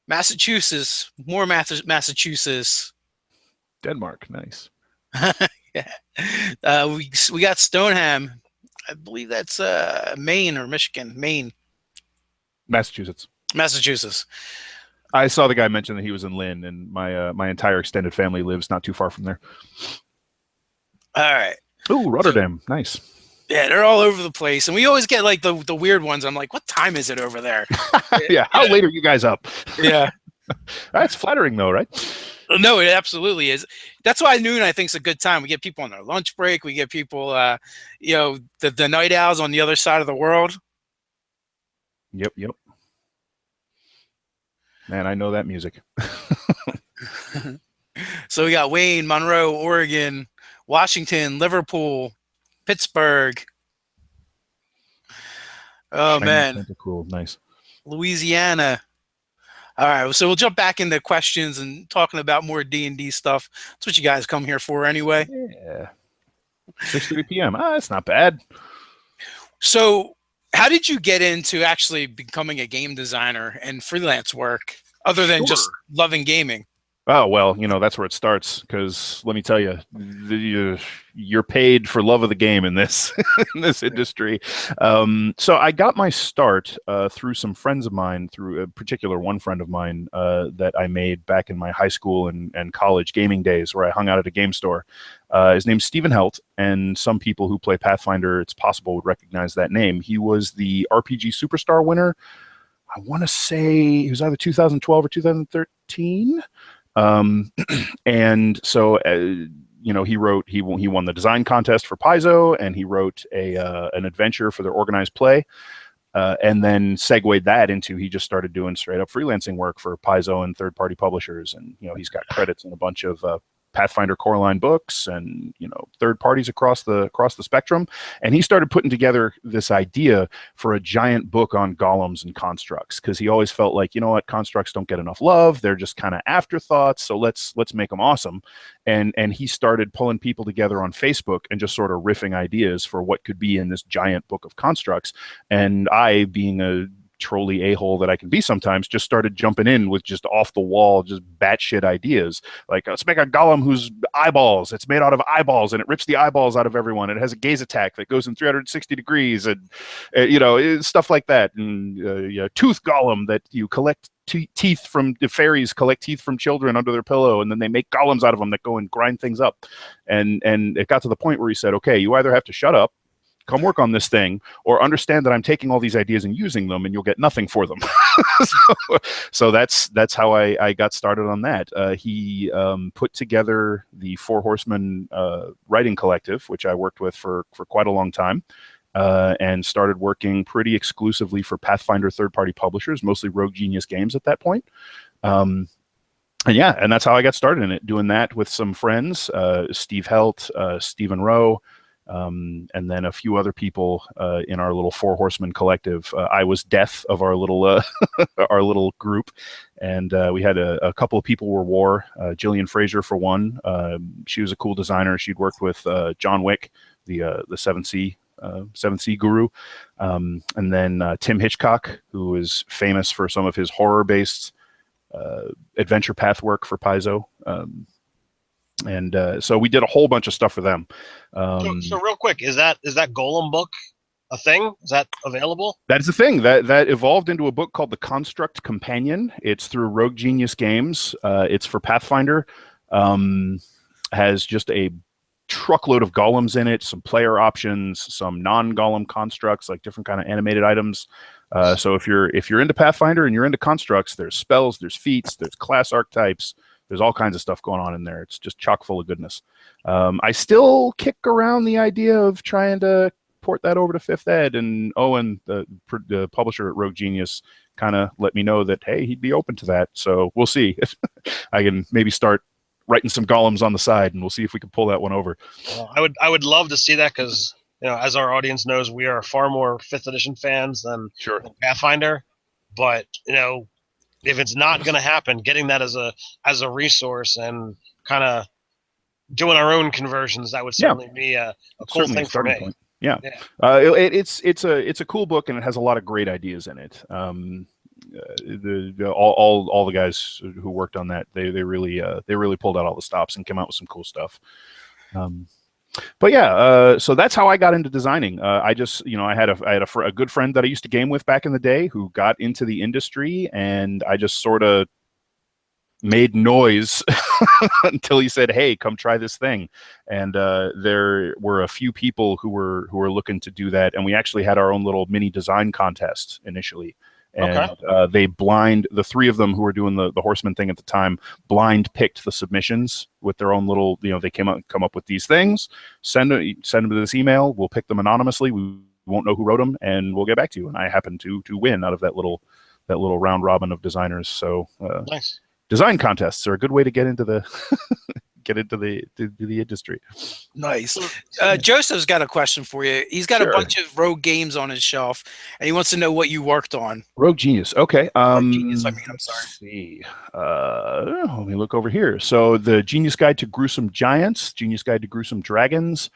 Speaker 1: Massachusetts, more Massachusetts.
Speaker 2: Denmark, nice.
Speaker 1: Yeah. We got Stoneham. I believe that's Maine or Michigan. Maine.
Speaker 2: Massachusetts. I saw the guy mention that he was in Lynn, and my entire extended family lives not too far from there.
Speaker 1: All right.
Speaker 2: Ooh, Rotterdam. Nice.
Speaker 1: Yeah, they're all over the place. And we always get like the weird ones. I'm like, what time is it over there?
Speaker 2: Yeah, how late are you guys up?
Speaker 1: Yeah.
Speaker 2: That's flattering though, right?
Speaker 1: No, it absolutely is. That's why noon, I think, is a good time. We get people on their lunch break. We get people, the night owls on the other side of the world.
Speaker 2: Yep. Man, I know that music.
Speaker 1: So we got Wayne, Monroe, Oregon, Washington, Liverpool, Pittsburgh. Oh, man.
Speaker 2: Cool. Nice.
Speaker 1: Louisiana. All right, so we'll jump back into questions and talking about more D&D stuff. That's what you guys come here for anyway.
Speaker 2: Yeah. 6:30 p.m. That's not bad.
Speaker 1: So how did you get into actually becoming a game designer and freelance work other than just loving gaming?
Speaker 2: Oh, well, that's where it starts, because let me tell you, you're paid for love of the game in this in this industry. So I got my start through some friends of mine, through a particular one friend of mine that I made back in my high school and college gaming days, where I hung out at a game store. His name's Stephen Helt, and some people who play Pathfinder, it's possible, would recognize that name. He was the RPG Superstar winner. I want to say it was either 2012 or 2013. And so, he won the design contest for Paizo, and he wrote an adventure for their organized play. And then segued that into he just started doing straight up freelancing work for Paizo and third party publishers. And, he's got credits in a bunch of Pathfinder core line books and, third parties across the spectrum. And he started putting together this idea for a giant book on golems and constructs, because he always felt like, constructs don't get enough love. They're just kind of afterthoughts. So let's make them awesome. And he started pulling people together on Facebook and just sort of riffing ideas for what could be in this giant book of constructs. And I, being a trolly a-hole that I can be sometimes, just started jumping in with just off the wall, just batshit ideas. Like, let's make a golem whose eyeballs, it's made out of eyeballs and it rips the eyeballs out of everyone. It has a gaze attack that goes in 360 degrees and, stuff like that. And tooth golem that you collect teeth from the fairies, collect teeth from children under their pillow, and then they make golems out of them that go and grind things up. And it got to the point where he said, okay, you either have to shut up, come work on this thing, or understand that I'm taking all these ideas and using them, and you'll get nothing for them. So that's how I got started on that. He put together the Four Horsemen writing collective, which I worked with for quite a long time, and started working pretty exclusively for Pathfinder third-party publishers, mostly Rogue Genius Games at that point. And that's how I got started in it, doing that with some friends, Steve Helt, Stephen Rowe, and then a few other people in our little Four Horsemen collective. I was Death of our little our little group, and we had a couple of people were War. Jillian Fraser, for one. She was a cool designer. She'd worked with John Wick, the Seventh Sea guru, and then Tim Hitchcock, who is famous for some of his horror-based adventure path work for Paizo. And so we did a whole bunch of stuff for them.
Speaker 3: So real quick, is that Golem book a thing? Is that available?
Speaker 2: That is a thing that evolved into a book called The Construct Companion. It's through Rogue Genius Games. It's for Pathfinder. Has just a truckload of golems in it, some player options, some non-golem constructs, like different kind of animated items. So if you're into Pathfinder and you're into constructs, there's spells, there's feats, there's class archetypes. There's all kinds of stuff going on in there. It's just chock full of goodness. I still kick around the idea of trying to port that over to 5th Ed, and Owen, the publisher at Rogue Genius, kind of let me know that, hey, he'd be open to that. So we'll see. I can maybe start writing some golems on the side, and we'll see if we can pull that one over.
Speaker 3: Well, I would love to see that, because as our audience knows, we are far more 5th edition fans than Pathfinder. But if it's not going to happen, getting that as a resource and kind of doing our own conversions, that would certainly be a cool thing for me.
Speaker 2: Point. Yeah. It's a cool book, and it has a lot of great ideas in it. All the guys who worked on that, they really pulled out all the stops and came out with some cool stuff. But yeah, so that's how I got into designing. I just, I had a good friend that I used to game with back in the day who got into the industry, and I just sort of made noise until he said, "Hey, come try this thing." And there were a few people who were looking to do that, and we actually had our own little mini design contest initially. And the three of them who were doing the Horseman thing at the time, blind picked the submissions with their own little, they come up with these things, send them to this email, we'll pick them anonymously, we won't know who wrote them, and we'll get back to you. And I happened to win out of that little round robin of designers. So
Speaker 3: nice.
Speaker 2: Design contests are a good way to get into the the industry.
Speaker 1: Nice. Joseph's got a question for you. He's got a bunch of Rogue games on his shelf, and he wants to know what you worked on.
Speaker 2: Rogue Genius. Okay.
Speaker 1: Rogue Genius, I'm sorry.
Speaker 2: Let's see. Let me look over here. So the Genius Guide to Gruesome Giants, Genius Guide to Gruesome Dragons,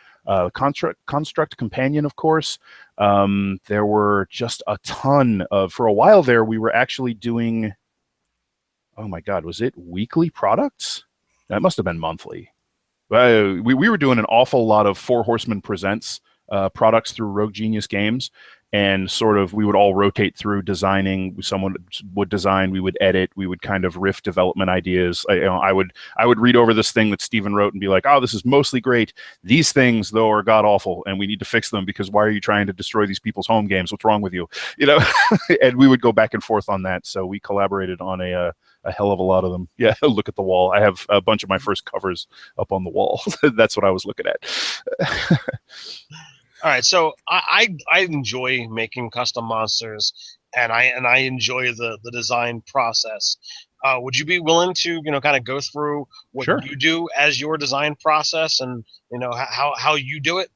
Speaker 2: Construct Companion, of course. There were just a ton of. For a while there, we were actually doing. Oh my God, was it weekly products? That must have been monthly. We were doing an awful lot of Four Horsemen Presents products through Rogue Genius Games, and sort of we would all rotate through designing. Someone would design, we would edit, we would kind of riff development ideas. I would read over this thing that Stephen wrote and be like, "Oh, this is mostly great. These things though are god awful, and we need to fix them because why are you trying to destroy these people's home games? What's wrong with you?" And we would go back and forth on that. So we collaborated on a a hell of a lot of them. Yeah, look at the wall. I have a bunch of my first covers up on the wall. That's what I was looking at.
Speaker 3: All right, so I enjoy making custom monsters, and I enjoy the design process. Would you be willing to kind of go through what
Speaker 2: Sure.
Speaker 3: you do as your design process, and how you do it?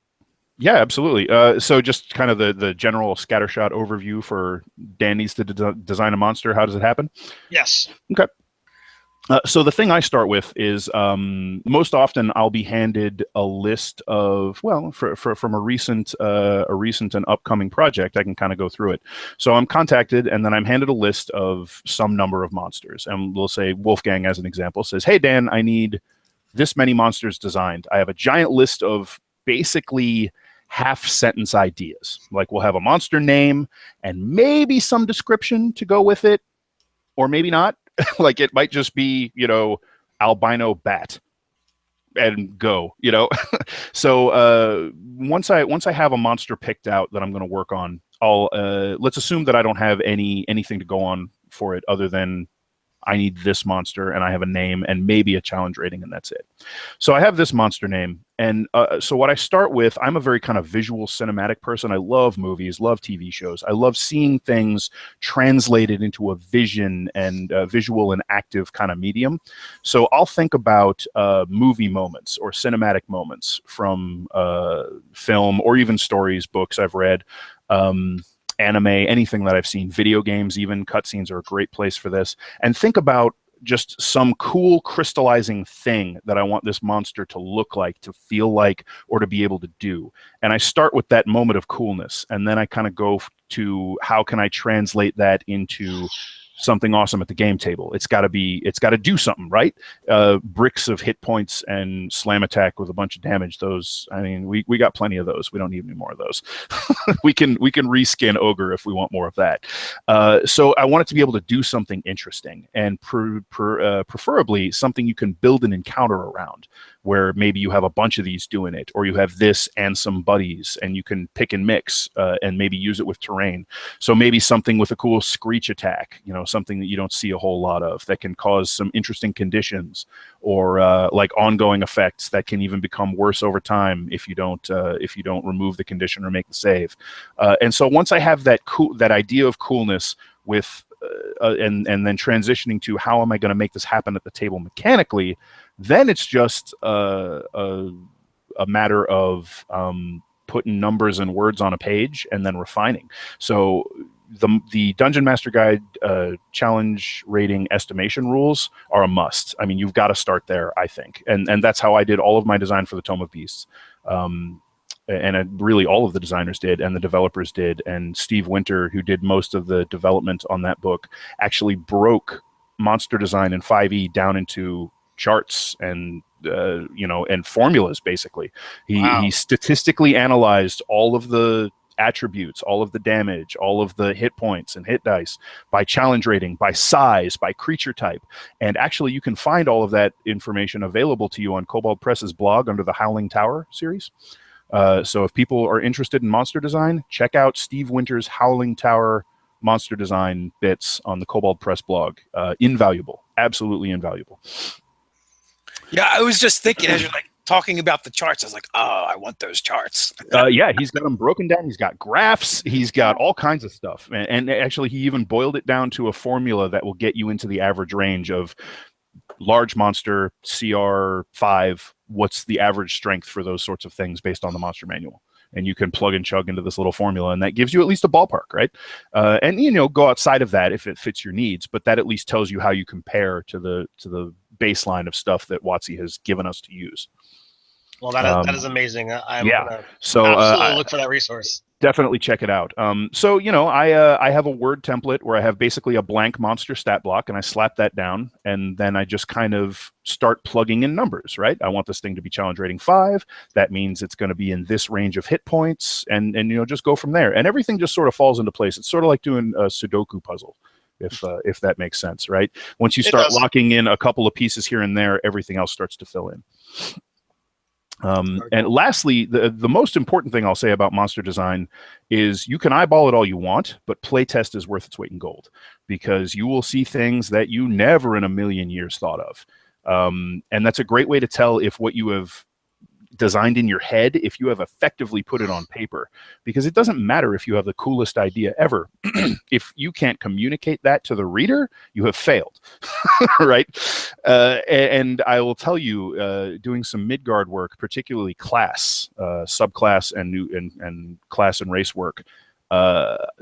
Speaker 2: Yeah, absolutely. So just kind of the general scattershot overview for Dan needs to design a monster. How does it happen?
Speaker 3: Yes.
Speaker 2: Okay. So the thing I start with is most often I'll be handed a list of, well, from a recent and upcoming project. I can kind of go through it. So I'm contacted, and then I'm handed a list of some number of monsters, and we'll say Wolfgang as an example says, "Hey Dan, I need this many monsters designed. I have a giant list of basically half sentence ideas. Like we'll have a monster name and maybe some description to go with it, or maybe not." Like it might just be, albino bat and go, So once I have a monster picked out that I'm going to work on, I'll let's assume that I don't have anything to go on for it other than I need this monster and I have a name and maybe a challenge rating, and that's it. So I have this monster name. And so what I start with, I'm a very kind of visual cinematic person. I love movies, love TV shows. I love seeing things translated into a vision and visual and active kind of medium. So I'll think about movie moments or cinematic moments from film or even stories, books I've read, anime, anything that I've seen, video games, even cutscenes are a great place for this. And think about just some cool crystallizing thing that I want this monster to look like, to feel like, or to be able to do. And I start with that moment of coolness, and then I kind of go to how can I translate that into something awesome at the game table. It's got to do something, right? Bricks of hit points and slam attack with a bunch of damage. Those, I mean, we got plenty of those. We don't need any more of those. we can reskin ogre if we want more of that. So I want it to be able to do something interesting, and preferably something you can build an encounter around, where maybe you have a bunch of these doing it, or you have this and some buddies, and you can pick and mix and maybe use it with terrain. So maybe something with a cool screech attack, something that you don't see a whole lot of that can cause some interesting conditions, or like ongoing effects that can even become worse over time if you don't remove the condition or make the save. And so once I have that idea of coolness with and then transitioning to how am I going to make this happen at the table mechanically, then it's just a matter of putting numbers and words on a page and then refining. So the Dungeon Master Guide challenge rating estimation rules are a must. I mean, you've got to start there, I think. And that's how I did all of my design for the Tome of Beasts. And really all of the designers did, and the developers did. And Steve Winter, who did most of the development on that book, actually broke monster design in 5e down into charts and and formulas. Basically, he statistically analyzed all of the attributes, all of the damage, all of the hit points and hit dice by challenge rating, by size, by creature type. And actually, you can find all of that information available to you on Kobold Press's blog under the Howling Tower series. So if people are interested in monster design, check out Steve Winter's Howling Tower monster design bits on the Kobold Press blog. Invaluable, absolutely invaluable.
Speaker 1: Yeah, I was just thinking as you're like talking about the charts, I was like, oh, I want those charts.
Speaker 2: Yeah, he's got them broken down. He's got graphs. He's got all kinds of stuff. And actually, he even boiled it down to a formula that will get you into the average range of large monster, CR 5. What's the average strength for those sorts of things based on the monster manual? And you can plug and chug into this little formula, and that gives you at least a ballpark, right? And go outside of that if it fits your needs, but that at least tells you how you compare to the baseline of stuff that WotC has given us to use.
Speaker 3: Well, that is amazing. I'm gonna
Speaker 2: so
Speaker 3: absolutely look for that resource.
Speaker 2: Definitely check it out. So I have a Word template where I have basically a blank monster stat block, and I slap that down, and then I just kind of start plugging in numbers, right? I want this thing to be challenge rating 5. That means it's going to be in this range of hit points, and just go from there. And everything just sort of falls into place. It's sort of like doing a Sudoku puzzle, if that makes sense, right? Once you start locking in a couple of pieces here and there, everything else starts to fill in. And lastly, the most important thing I'll say about monster design is you can eyeball it all you want, but playtest is worth its weight in gold, because you will see things that you never in a million years thought of. And that's a great way to tell if what you have designed in your head, if you have effectively put it on paper, because it doesn't matter if you have the coolest idea ever. If you can't communicate that to the reader, you have failed. Right? And I will tell you, doing some Midgard work, particularly class, subclass, and class and race work,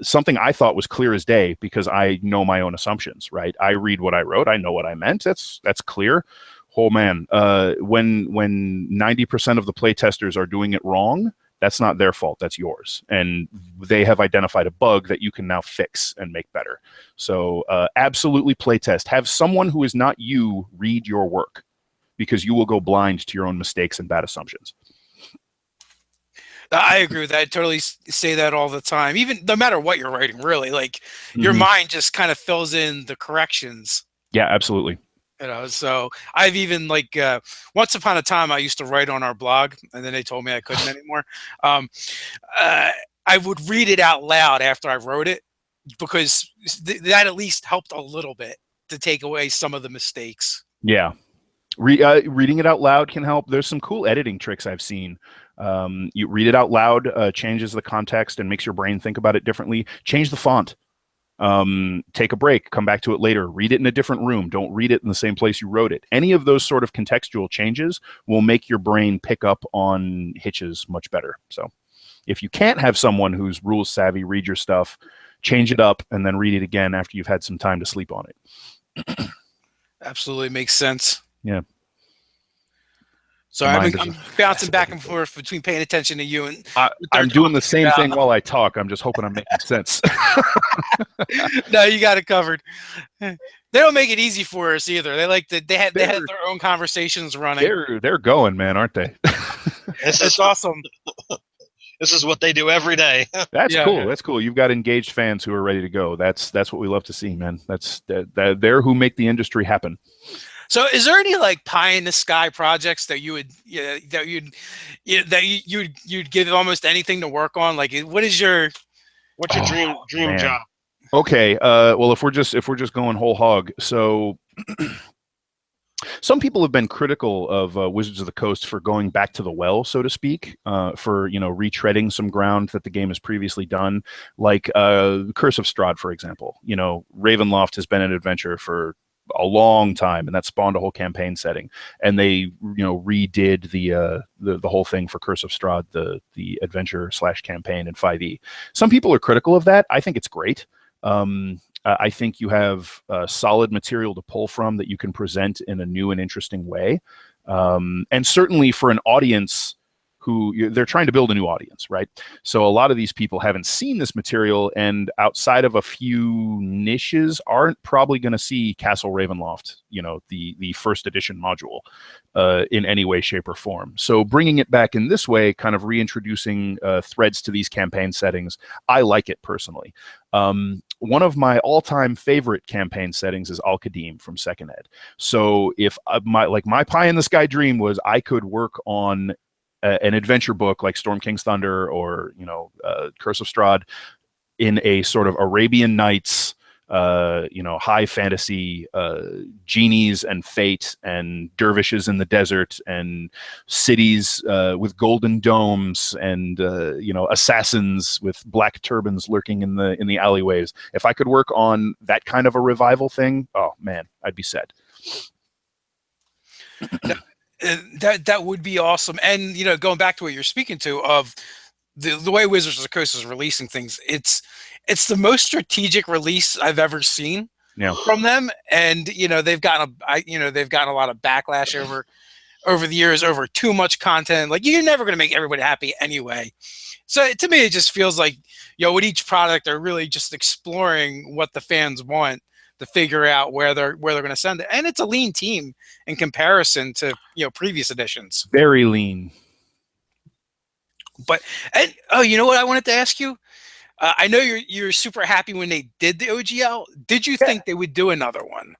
Speaker 2: something I thought was clear as day, because I know my own assumptions, right? I read what I wrote, I know what I meant. That's clear. Oh man, when 90% of the playtesters are doing it wrong, that's not their fault, that's yours. And they have identified a bug that you can now fix and make better. So absolutely playtest. Have someone who is not you read your work, because you will go blind to your own mistakes and bad assumptions.
Speaker 1: I agree with that. I totally say that all the time. Even no matter what you're writing, really, like your mind just kind of fills in the corrections.
Speaker 2: Yeah, absolutely.
Speaker 1: You know, so I've even like once upon a time I used to write on our blog, and then they told me I couldn't anymore. I would read it out loud after I wrote it, because that at least helped a little bit to take away some of the mistakes.
Speaker 2: Yeah. Reading it out loud can help. There's some cool editing tricks I've seen. You read it out loud, changes the context and makes your brain think about it differently. Change the font. Take a break, come back to it later, read it in a different room. Don't read it in the same place you wrote it. Any of those sort of contextual changes will make your brain pick up on hitches much better. So if you can't have someone who's rules savvy read your stuff, change it up and then read it again after you've had some time to sleep on it.
Speaker 1: Absolutely makes sense.
Speaker 2: Yeah.
Speaker 1: So I'm bouncing back and forth between paying attention to you and
Speaker 2: I'm doing the same thing while I talk. I'm just hoping I'm making sense.
Speaker 1: No, you got it covered. They don't make it easy for us either. They like they have their own conversations running.
Speaker 2: They're going, man, aren't they?
Speaker 1: It's awesome.
Speaker 3: This is what they do every day.
Speaker 2: That's cool. That's cool. You've got engaged fans who are ready to go. That's what we love to see, man. They're who make the industry happen.
Speaker 1: So, is there any like pie in the sky projects that you would you'd give almost anything to work on? Like, what's your
Speaker 3: dream job?
Speaker 2: Okay. Well, if we're just going whole hog, so some people have been critical of Wizards of the Coast for going back to the well, so to speak, for retreading some ground that the game has previously done, like Curse of Strahd, for example. Ravenloft has been an adventure for a long time, and that spawned a whole campaign setting, and they redid the whole thing for Curse of Strahd, the adventure / campaign in 5e. Some people are critical of that. I think it's great. I think you have solid material to pull from that you can present in a new and interesting way, and certainly for an audience who they're trying to build a new audience, right? So a lot of these people haven't seen this material, and outside of a few niches aren't probably going to see Castle Ravenloft, the first edition module, in any way, shape, or form. So bringing it back in this way, kind of reintroducing threads to these campaign settings, I like it personally. One of my all-time favorite campaign settings is Al-Qadim from Second Ed. So if my pie in the sky dream was I could work on an adventure book like Storm King's Thunder or Curse of Strahd in a sort of Arabian Nights, high fantasy, genies and fate and dervishes in the desert and cities with golden domes and assassins with black turbans lurking in the alleyways. If I could work on that kind of a revival thing, oh man, I'd be set.
Speaker 1: That would be awesome. And going back to what you're speaking to of the way Wizards of the Coast is releasing things, it's the most strategic release I've ever seen from them. And they've gotten a lot of backlash over the years over too much content. Like, you're never going to make everybody happy anyway. So to me, it just feels like with each product, they're really just exploring what the fans want to figure out where they're going to send it. And it's a lean team in comparison to previous editions.
Speaker 2: Very lean.
Speaker 1: But you know what I wanted to ask you? I know you're super happy when they did the OGL. Did you think they would do another one?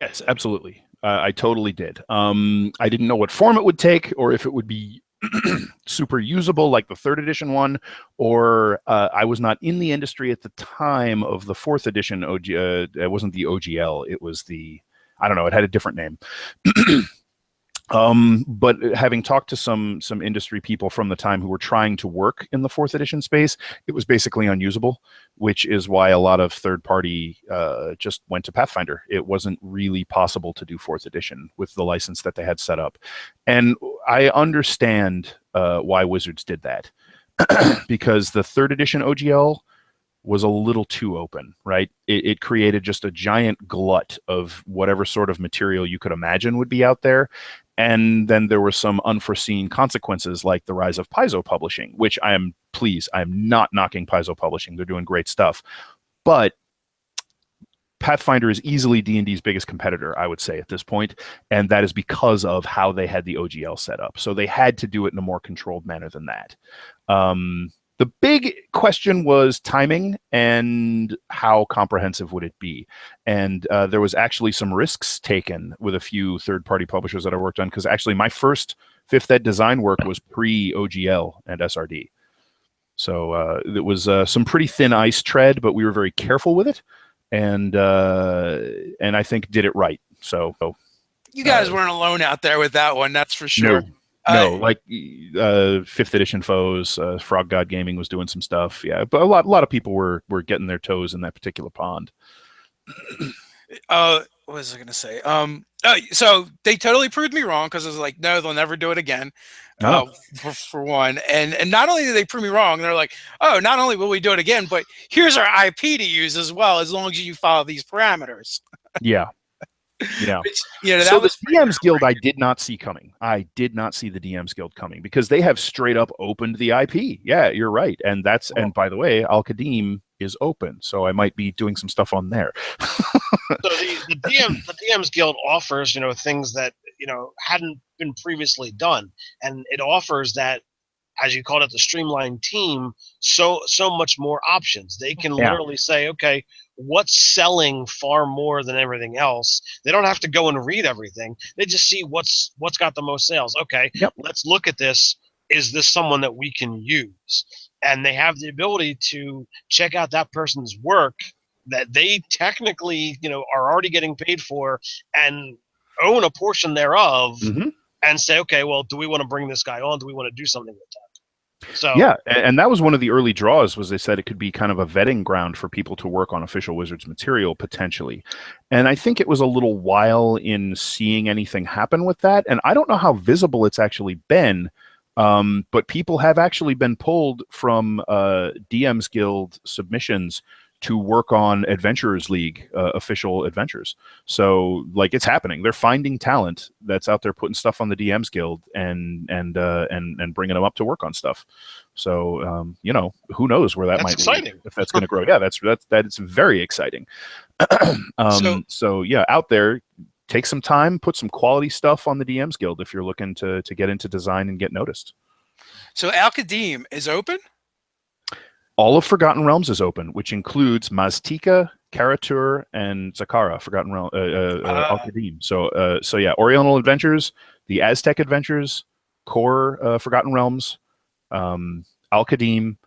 Speaker 2: Yes, absolutely. I totally did. I didn't know what form it would take or if it would be super usable like the 3rd edition one, or I was not in the industry at the time of the 4th edition it wasn't the OGL, it was I don't know, it had a different name. But having talked to some industry people from the time who were trying to work in the 4th edition space, it was basically unusable, which is why a lot of third party just went to Pathfinder. It wasn't really possible to do 4th edition with the license that they had set up. And I understand why Wizards did that, because the 3rd edition OGL was a little too open, right? It created just a giant glut of whatever sort of material you could imagine would be out there. And then there were some unforeseen consequences, like the rise of Paizo publishing, which I'm not knocking Paizo publishing. They're doing great stuff. But Pathfinder is easily D&D's biggest competitor, I would say, at this point. And that is because of how they had the OGL set up. So they had to do it in a more controlled manner than that. The big question was timing and how comprehensive would it be. And there was actually some risks taken with a few third-party publishers that I worked on, because actually my first 5th ed design work was pre-OGL and SRD. So it was some pretty thin ice tread, but we were very careful with it, and I think did it right. So
Speaker 1: you guys weren't alone out there with that one, that's for sure.
Speaker 2: No, like 5th edition foes, Frog God Gaming was doing some stuff. Yeah, but a lot of people were getting their toes in that particular pond.
Speaker 1: What was I going to say? So they totally proved me wrong, because I was like, no, they'll never do it again. For one, and not only did they prove me wrong, they're like, oh, not only will we do it again, but here's our IP to use as well, as long as you follow these parameters.
Speaker 2: Yeah. Yeah.
Speaker 1: Which,
Speaker 2: so the DM's Guild I did not see coming. I did not see the DM's Guild coming, because they have straight up opened the IP. Yeah, you're right. And and by the way, Al-Qadim is open, so I might be doing some stuff on there.
Speaker 3: So the DM's Guild offers, things that, hadn't been previously done. And it offers that, as you called it, the streamlined team, so much more options. They can literally say, okay, what's selling far more than everything else. They don't have to go and read everything. They just see what's got the most sales. Okay, let's look at this. Is this someone that we can use? And they have the ability to check out that person's work that they technically, are already getting paid for and own a portion thereof, and say, okay, well, do we want to bring this guy on? Do we want to do something with that? So
Speaker 2: yeah, and that was one of the early draws, was they said it could be kind of a vetting ground for people to work on official Wizards material, potentially. And I think it was a little while in seeing anything happen with that. And I don't know how visible it's actually been, but people have actually been pulled from DM's Guild submissions to work on Adventurers League official adventures. So like, it's happening. They're finding talent that's out there putting stuff on the DM's Guild and bringing them up to work on stuff. So who knows where that might lead, if that's going to grow. Yeah, that's very exciting. So yeah, out there, take some time, put some quality stuff on the DM's Guild if you're looking to get into design and get noticed.
Speaker 1: So Al-Qadim is open?
Speaker 2: All of Forgotten Realms is open, which includes Maztica, Karatur, and Zakara, Forgotten Realm, Al-Qadim. So yeah, Oriental Adventures, the Aztec Adventures, Core Forgotten Realms, Al-Qadim,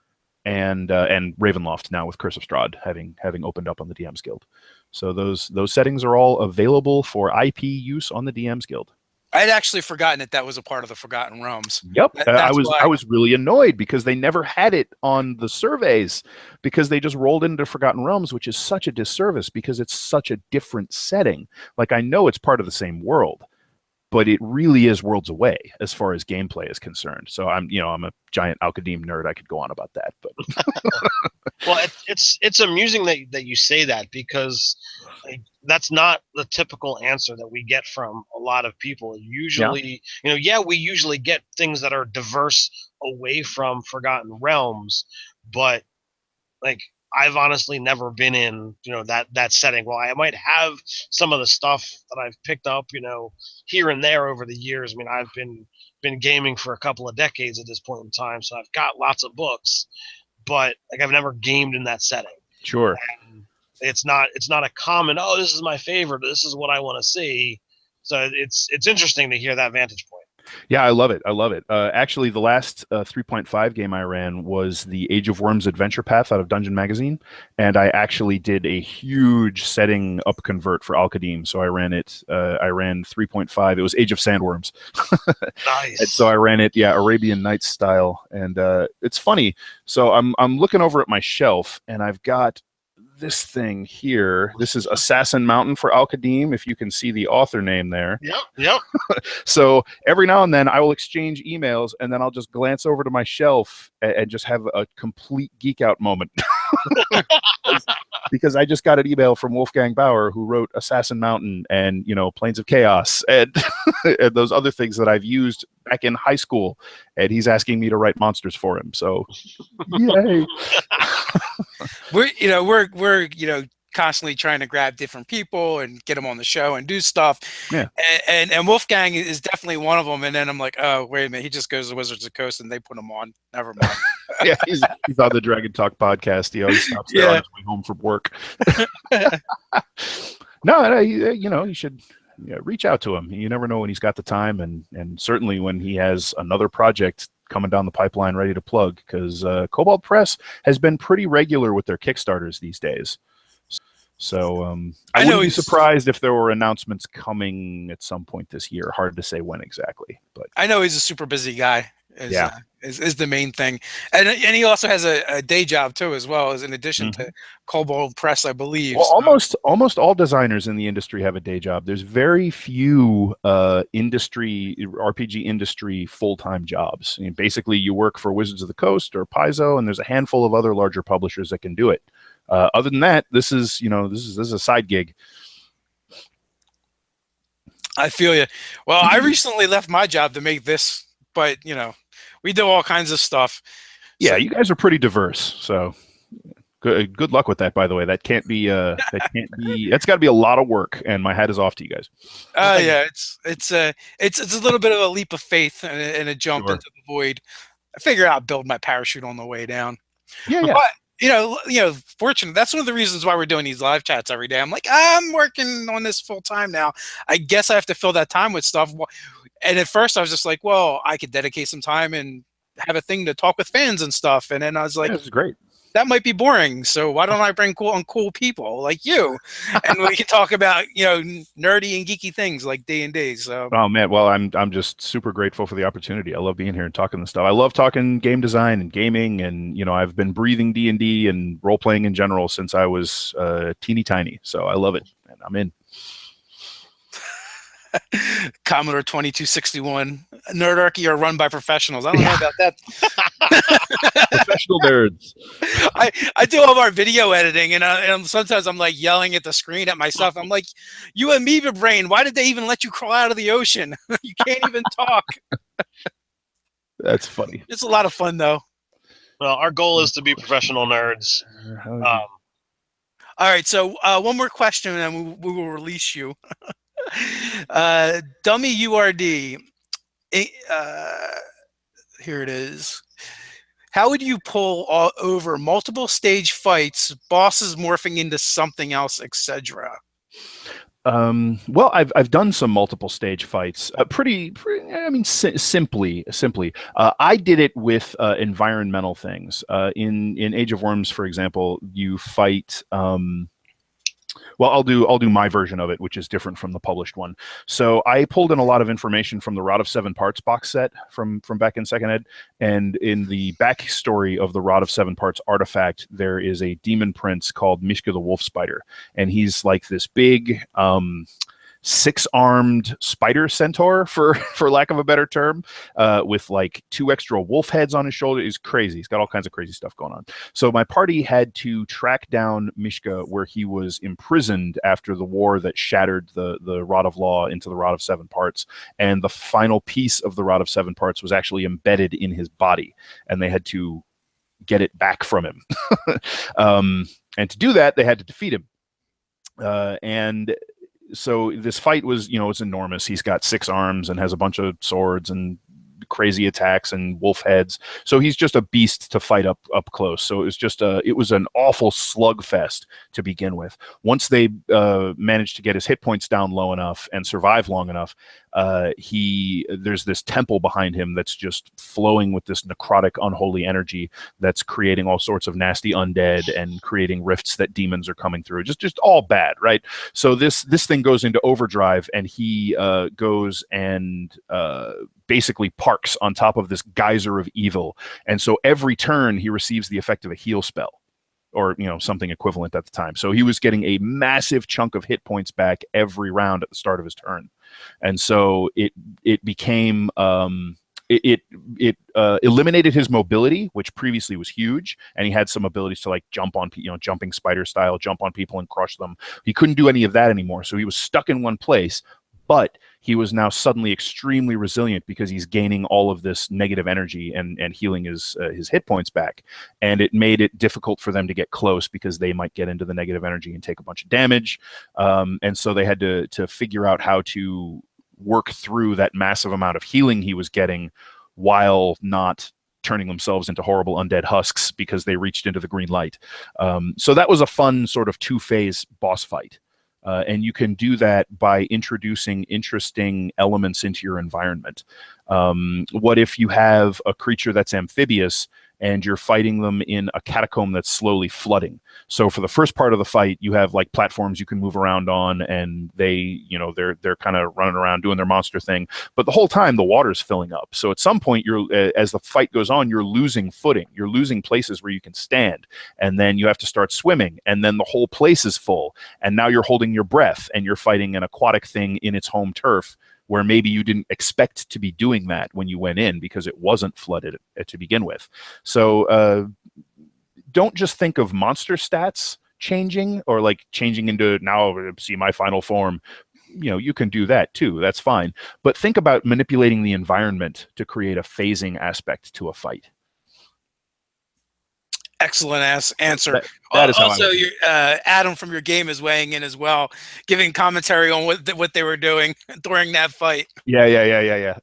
Speaker 2: and Ravenloft now with Curse of Strahd having opened up on the DM's Guild. So those settings are all available for IP use on the DM's Guild.
Speaker 1: I'd actually forgotten that was a part of the Forgotten Realms.
Speaker 2: Yep, I was really annoyed because they never had it on the surveys, because they just rolled into Forgotten Realms, which is such a disservice because it's such a different setting. Like, I know it's part of the same world, but it really is worlds away as far as gameplay is concerned. So I'm a giant Al-Qadim nerd. I could go on about that, but
Speaker 3: well, it's amusing that you say that, because that's not the typical answer that we get from a lot of people. Usually, we usually get things that are diverse away from Forgotten Realms, but like, I've honestly never been in, that setting. Well, I might have some of the stuff that I've picked up, here and there over the years. I mean, I've been gaming for a couple of decades at this point in time, so I've got lots of books, but like, I've never gamed in that setting.
Speaker 2: Sure.
Speaker 3: And it's not a common, oh, this is my favorite, this is what I want to see. So it's interesting to hear that vantage point.
Speaker 2: Yeah, I love it. I love it. Actually, the last 3.5 game I ran was the Age of Worms Adventure Path out of Dungeon Magazine, and I actually did a huge setting up convert for Al-Qadim. So I ran it. I ran 3.5. It was Age of Sandworms.
Speaker 3: Nice.
Speaker 2: And so I ran it, yeah, Arabian Nights style. And it's funny. So I'm looking over at my shelf, and I've got this thing here. This is Assassin Mountain for Al-Qadim, if you can see the author name there.
Speaker 3: Yep.
Speaker 2: So every now and then I will exchange emails, and then I'll just glance over to my shelf and just have a complete geek out moment. Because I just got an email from Wolfgang Bauer, who wrote Assassin Mountain and, Plains of Chaos and, and those other things that I've used back in high school, and he's asking me to write monsters for him. So yay.
Speaker 1: we're constantly trying to grab different people and get them on the show and do stuff.
Speaker 2: Yeah.
Speaker 1: And Wolfgang is definitely one of them. And then I'm like, oh, wait a minute. He just goes to Wizards of the Coast and they put him on. Never mind.
Speaker 2: Yeah, he's on the Dragon Talk podcast. He always stops there on his way home from work. No, you should reach out to him. You never know when he's got the time, and certainly when he has another project coming down the pipeline ready to plug, because Kobold Press has been pretty regular with their Kickstarters these days. So I wouldn't be surprised if there were announcements coming at some point this year. Hard to say when exactly, but
Speaker 1: I know he's a super busy guy.
Speaker 2: Yeah.
Speaker 1: Is the main thing, and he also has a day job too, as well as in addition to Kobold Press, I believe.
Speaker 2: Well, almost all designers in the industry have a day job. There's very few RPG industry full-time jobs. Basically, you work for Wizards of the Coast or Paizo, and there's a handful of other larger publishers that can do it. Other than that, this is a side gig.
Speaker 1: I feel you. Well, I recently left my job to make this, but we do all kinds of stuff.
Speaker 2: Yeah,
Speaker 1: So,
Speaker 2: you guys are pretty diverse. So good luck with that. By the way, that can't be. That's got to be a lot of work. And my hat is off to you guys.
Speaker 1: Yeah, it's a little bit of a leap of faith and a jump into the void. I figure I'll build my parachute on the way down.
Speaker 2: Yeah.
Speaker 1: But, fortunately, that's one of the reasons why we're doing these live chats every day. I'm like, I'm working on this full time now. I guess I have to fill that time with stuff. And at first I was just like, well, I could dedicate some time and have a thing to talk with fans and stuff. And then I was like,
Speaker 2: this is great.
Speaker 1: That might be boring. So why don't I bring cool people like you, and we can talk about nerdy and geeky things like D&D. So
Speaker 2: oh man, well I'm just super grateful for the opportunity. I love being here and talking this stuff. I love talking game design and gaming, and I've been breathing D&D and role playing in general since I was teeny tiny. So I love it, and I'm in.
Speaker 1: Commodore 2261 Nerdarchy are run by professionals. I don't know about that.
Speaker 2: Professional nerds.
Speaker 1: I do all of our video editing, and sometimes I'm like yelling at the screen at myself. I'm like, you amoeba brain, why did they even let you crawl out of the ocean? You can't even talk.
Speaker 2: That's funny.
Speaker 1: It's a lot of fun though.
Speaker 3: Well, our goal is to be professional nerds.
Speaker 1: All right, so one more question and then we will release you. Dummy URD. Here it is. How would you pull over multiple stage fights, bosses morphing into something else, etc.?
Speaker 2: Well, I've done some multiple stage fights. Simply. I did it with environmental things. In Age of Worms, for example, you fight. Well, I'll do my version of it, which is different from the published one. So I pulled in a lot of information from the Rod of Seven Parts box set from back in Second Ed, and in the backstory of the Rod of Seven Parts artifact, there is a demon prince called Mishka the Wolf Spider, and he's like this big six-armed spider centaur, for lack of a better term, with like 2 extra wolf heads on his shoulder. He's crazy. He's got all kinds of crazy stuff going on. So my party had to track down Mishka where he was imprisoned after the war that shattered the Rod of Law into the Rod of Seven Parts. And the final piece of the Rod of Seven Parts was actually embedded in his body, and they had to get it back from him. And to do that, they had to defeat him. And so this fight was, it's enormous. He's got 6 arms and has a bunch of swords and crazy attacks and wolf heads. So he's just a beast to fight up close. So it was an awful slugfest to begin with. Once they managed to get his hit points down low enough and survive long enough, there's this temple behind him that's just flowing with this necrotic, unholy energy that's creating all sorts of nasty undead and creating rifts that demons are coming through. Just all bad, right? So this thing goes into overdrive, and he goes and basically parks on top of this geyser of evil. And so every turn he receives the effect of a heal spell, or something equivalent at the time. So he was getting a massive chunk of hit points back every round at the start of his turn. And so it became it eliminated his mobility, which previously was huge, and he had some abilities to like jump on jumping spider style, jump on people and crush them. He couldn't do any of that anymore, so he was stuck in one place. But he was now suddenly extremely resilient because he's gaining all of this negative energy and healing his hit points back. And it made it difficult for them to get close because they might get into the negative energy and take a bunch of damage. And so they had to figure out how to work through that massive amount of healing he was getting while not turning themselves into horrible undead husks because they reached into the green light. So that was a fun sort of two-phase boss fight. And you can do that by introducing interesting elements into your environment. What if you have a creature that's amphibious and you're fighting them in a catacomb that's slowly flooding? So for the first part of the fight, you have like platforms you can move around on, and they're kind of running around doing their monster thing. But the whole time the water's filling up. So at some point, as the fight goes on, you're losing footing. You're losing places where you can stand, and then you have to start swimming, and then the whole place is full. And now you're holding your breath, and you're fighting an aquatic thing in its home turf, where maybe you didn't expect to be doing that when you went in because it wasn't flooded to begin with. So don't just think of monster stats changing or like changing into now see my final form. You can do that too. That's fine. But think about manipulating the environment to create a phasing aspect to a fight.
Speaker 1: Excellent answer.
Speaker 2: That is
Speaker 1: also, Adam from your game is weighing in as well, giving commentary on what they were doing during that fight.
Speaker 2: Yeah.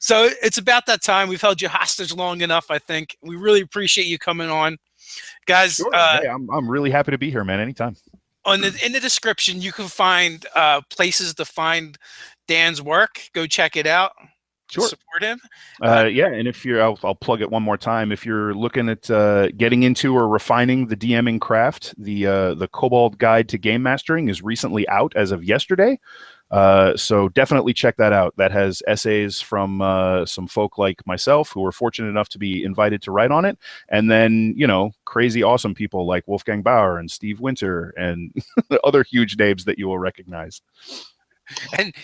Speaker 1: So it's about that time. We've held you hostage long enough, I think. We really appreciate you coming on, guys.
Speaker 2: Sure. Hey, I'm really happy to be here, man. Anytime.
Speaker 1: In the description, you can find places to find Dan's work. Go check it out.
Speaker 2: Sure.
Speaker 1: Support him.
Speaker 2: And if you're, I'll plug it one more time. If you're looking at getting into or refining the DMing craft, the Kobold Guide to Game Mastering is recently out as of yesterday. So definitely check that out. That has essays from some folk like myself who were fortunate enough to be invited to write on it, and then crazy awesome people like Wolfgang Bauer and Steve Winter and other huge names that you will recognize.
Speaker 1: And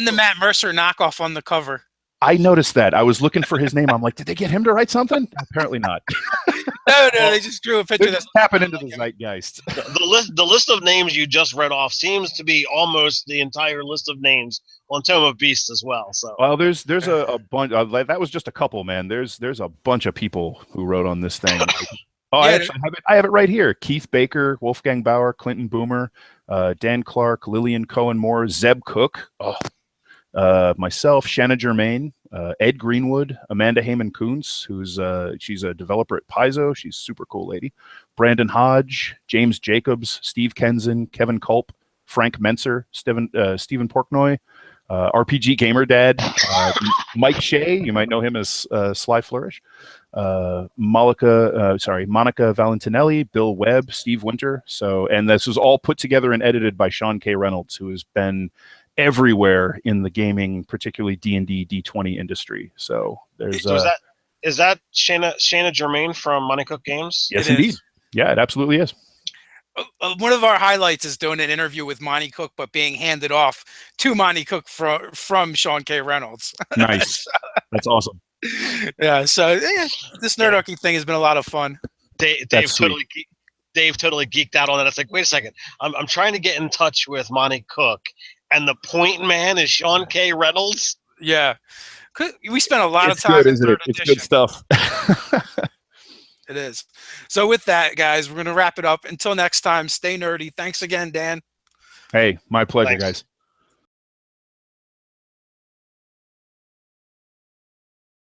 Speaker 1: the Matt Mercer knockoff on the cover.
Speaker 2: I noticed that. I was looking for his name. I'm like, did they get him to write something? Apparently not.
Speaker 1: No, they just drew a picture.
Speaker 2: That's tapping into the zeitgeist.
Speaker 3: The list of names you just read off seems to be almost the entire list of names on Tome of Beasts as well. So
Speaker 2: well, there's a bunch. That was just a couple, man. There's a bunch of people who wrote on this thing. I have it right here. Keith Baker, Wolfgang Bauer, Clinton Boomer, Dan Clark, Lillian Cohen Moore, Zeb Cook, myself, Shanna Germain, Ed Greenwood, Amanda Heyman Kuntz, she's a developer at Paizo. She's a super cool lady. Brandon Hodge, James Jacobs, Steve Kenzen, Kevin Culp, Frank Menser, Stephen Porknoy, RPG Gamer Dad, Mike Shea, you might know him as Sly Flourish, Monica Valentinelli, Bill Webb, Steve Winter. And this was all put together and edited by Sean K. Reynolds, who has been everywhere in the gaming, particularly D&D, D20 industry. So there's
Speaker 3: is that Shanna Germain from Money Cook Games?
Speaker 2: Yes, indeed. Yeah, it absolutely is.
Speaker 1: One of our highlights is doing an interview with Monty Cook, but being handed off to Monty Cook from Sean K. Reynolds.
Speaker 2: Nice. That's awesome.
Speaker 1: Yeah. So this Nerdarchy thing has been a lot of fun.
Speaker 3: Dave totally geeked out on that. It's like, wait a second. I'm trying to get in touch with Monty Cook, and the point man is Sean K. Reynolds.
Speaker 1: Yeah. We spent a lot of time.
Speaker 2: Good, isn't it? It's good stuff.
Speaker 1: It is. So with that, guys, we're going to wrap it up. Until next time, stay nerdy. Thanks again, Dan.
Speaker 2: Hey, my pleasure,
Speaker 3: Thanks.
Speaker 2: guys.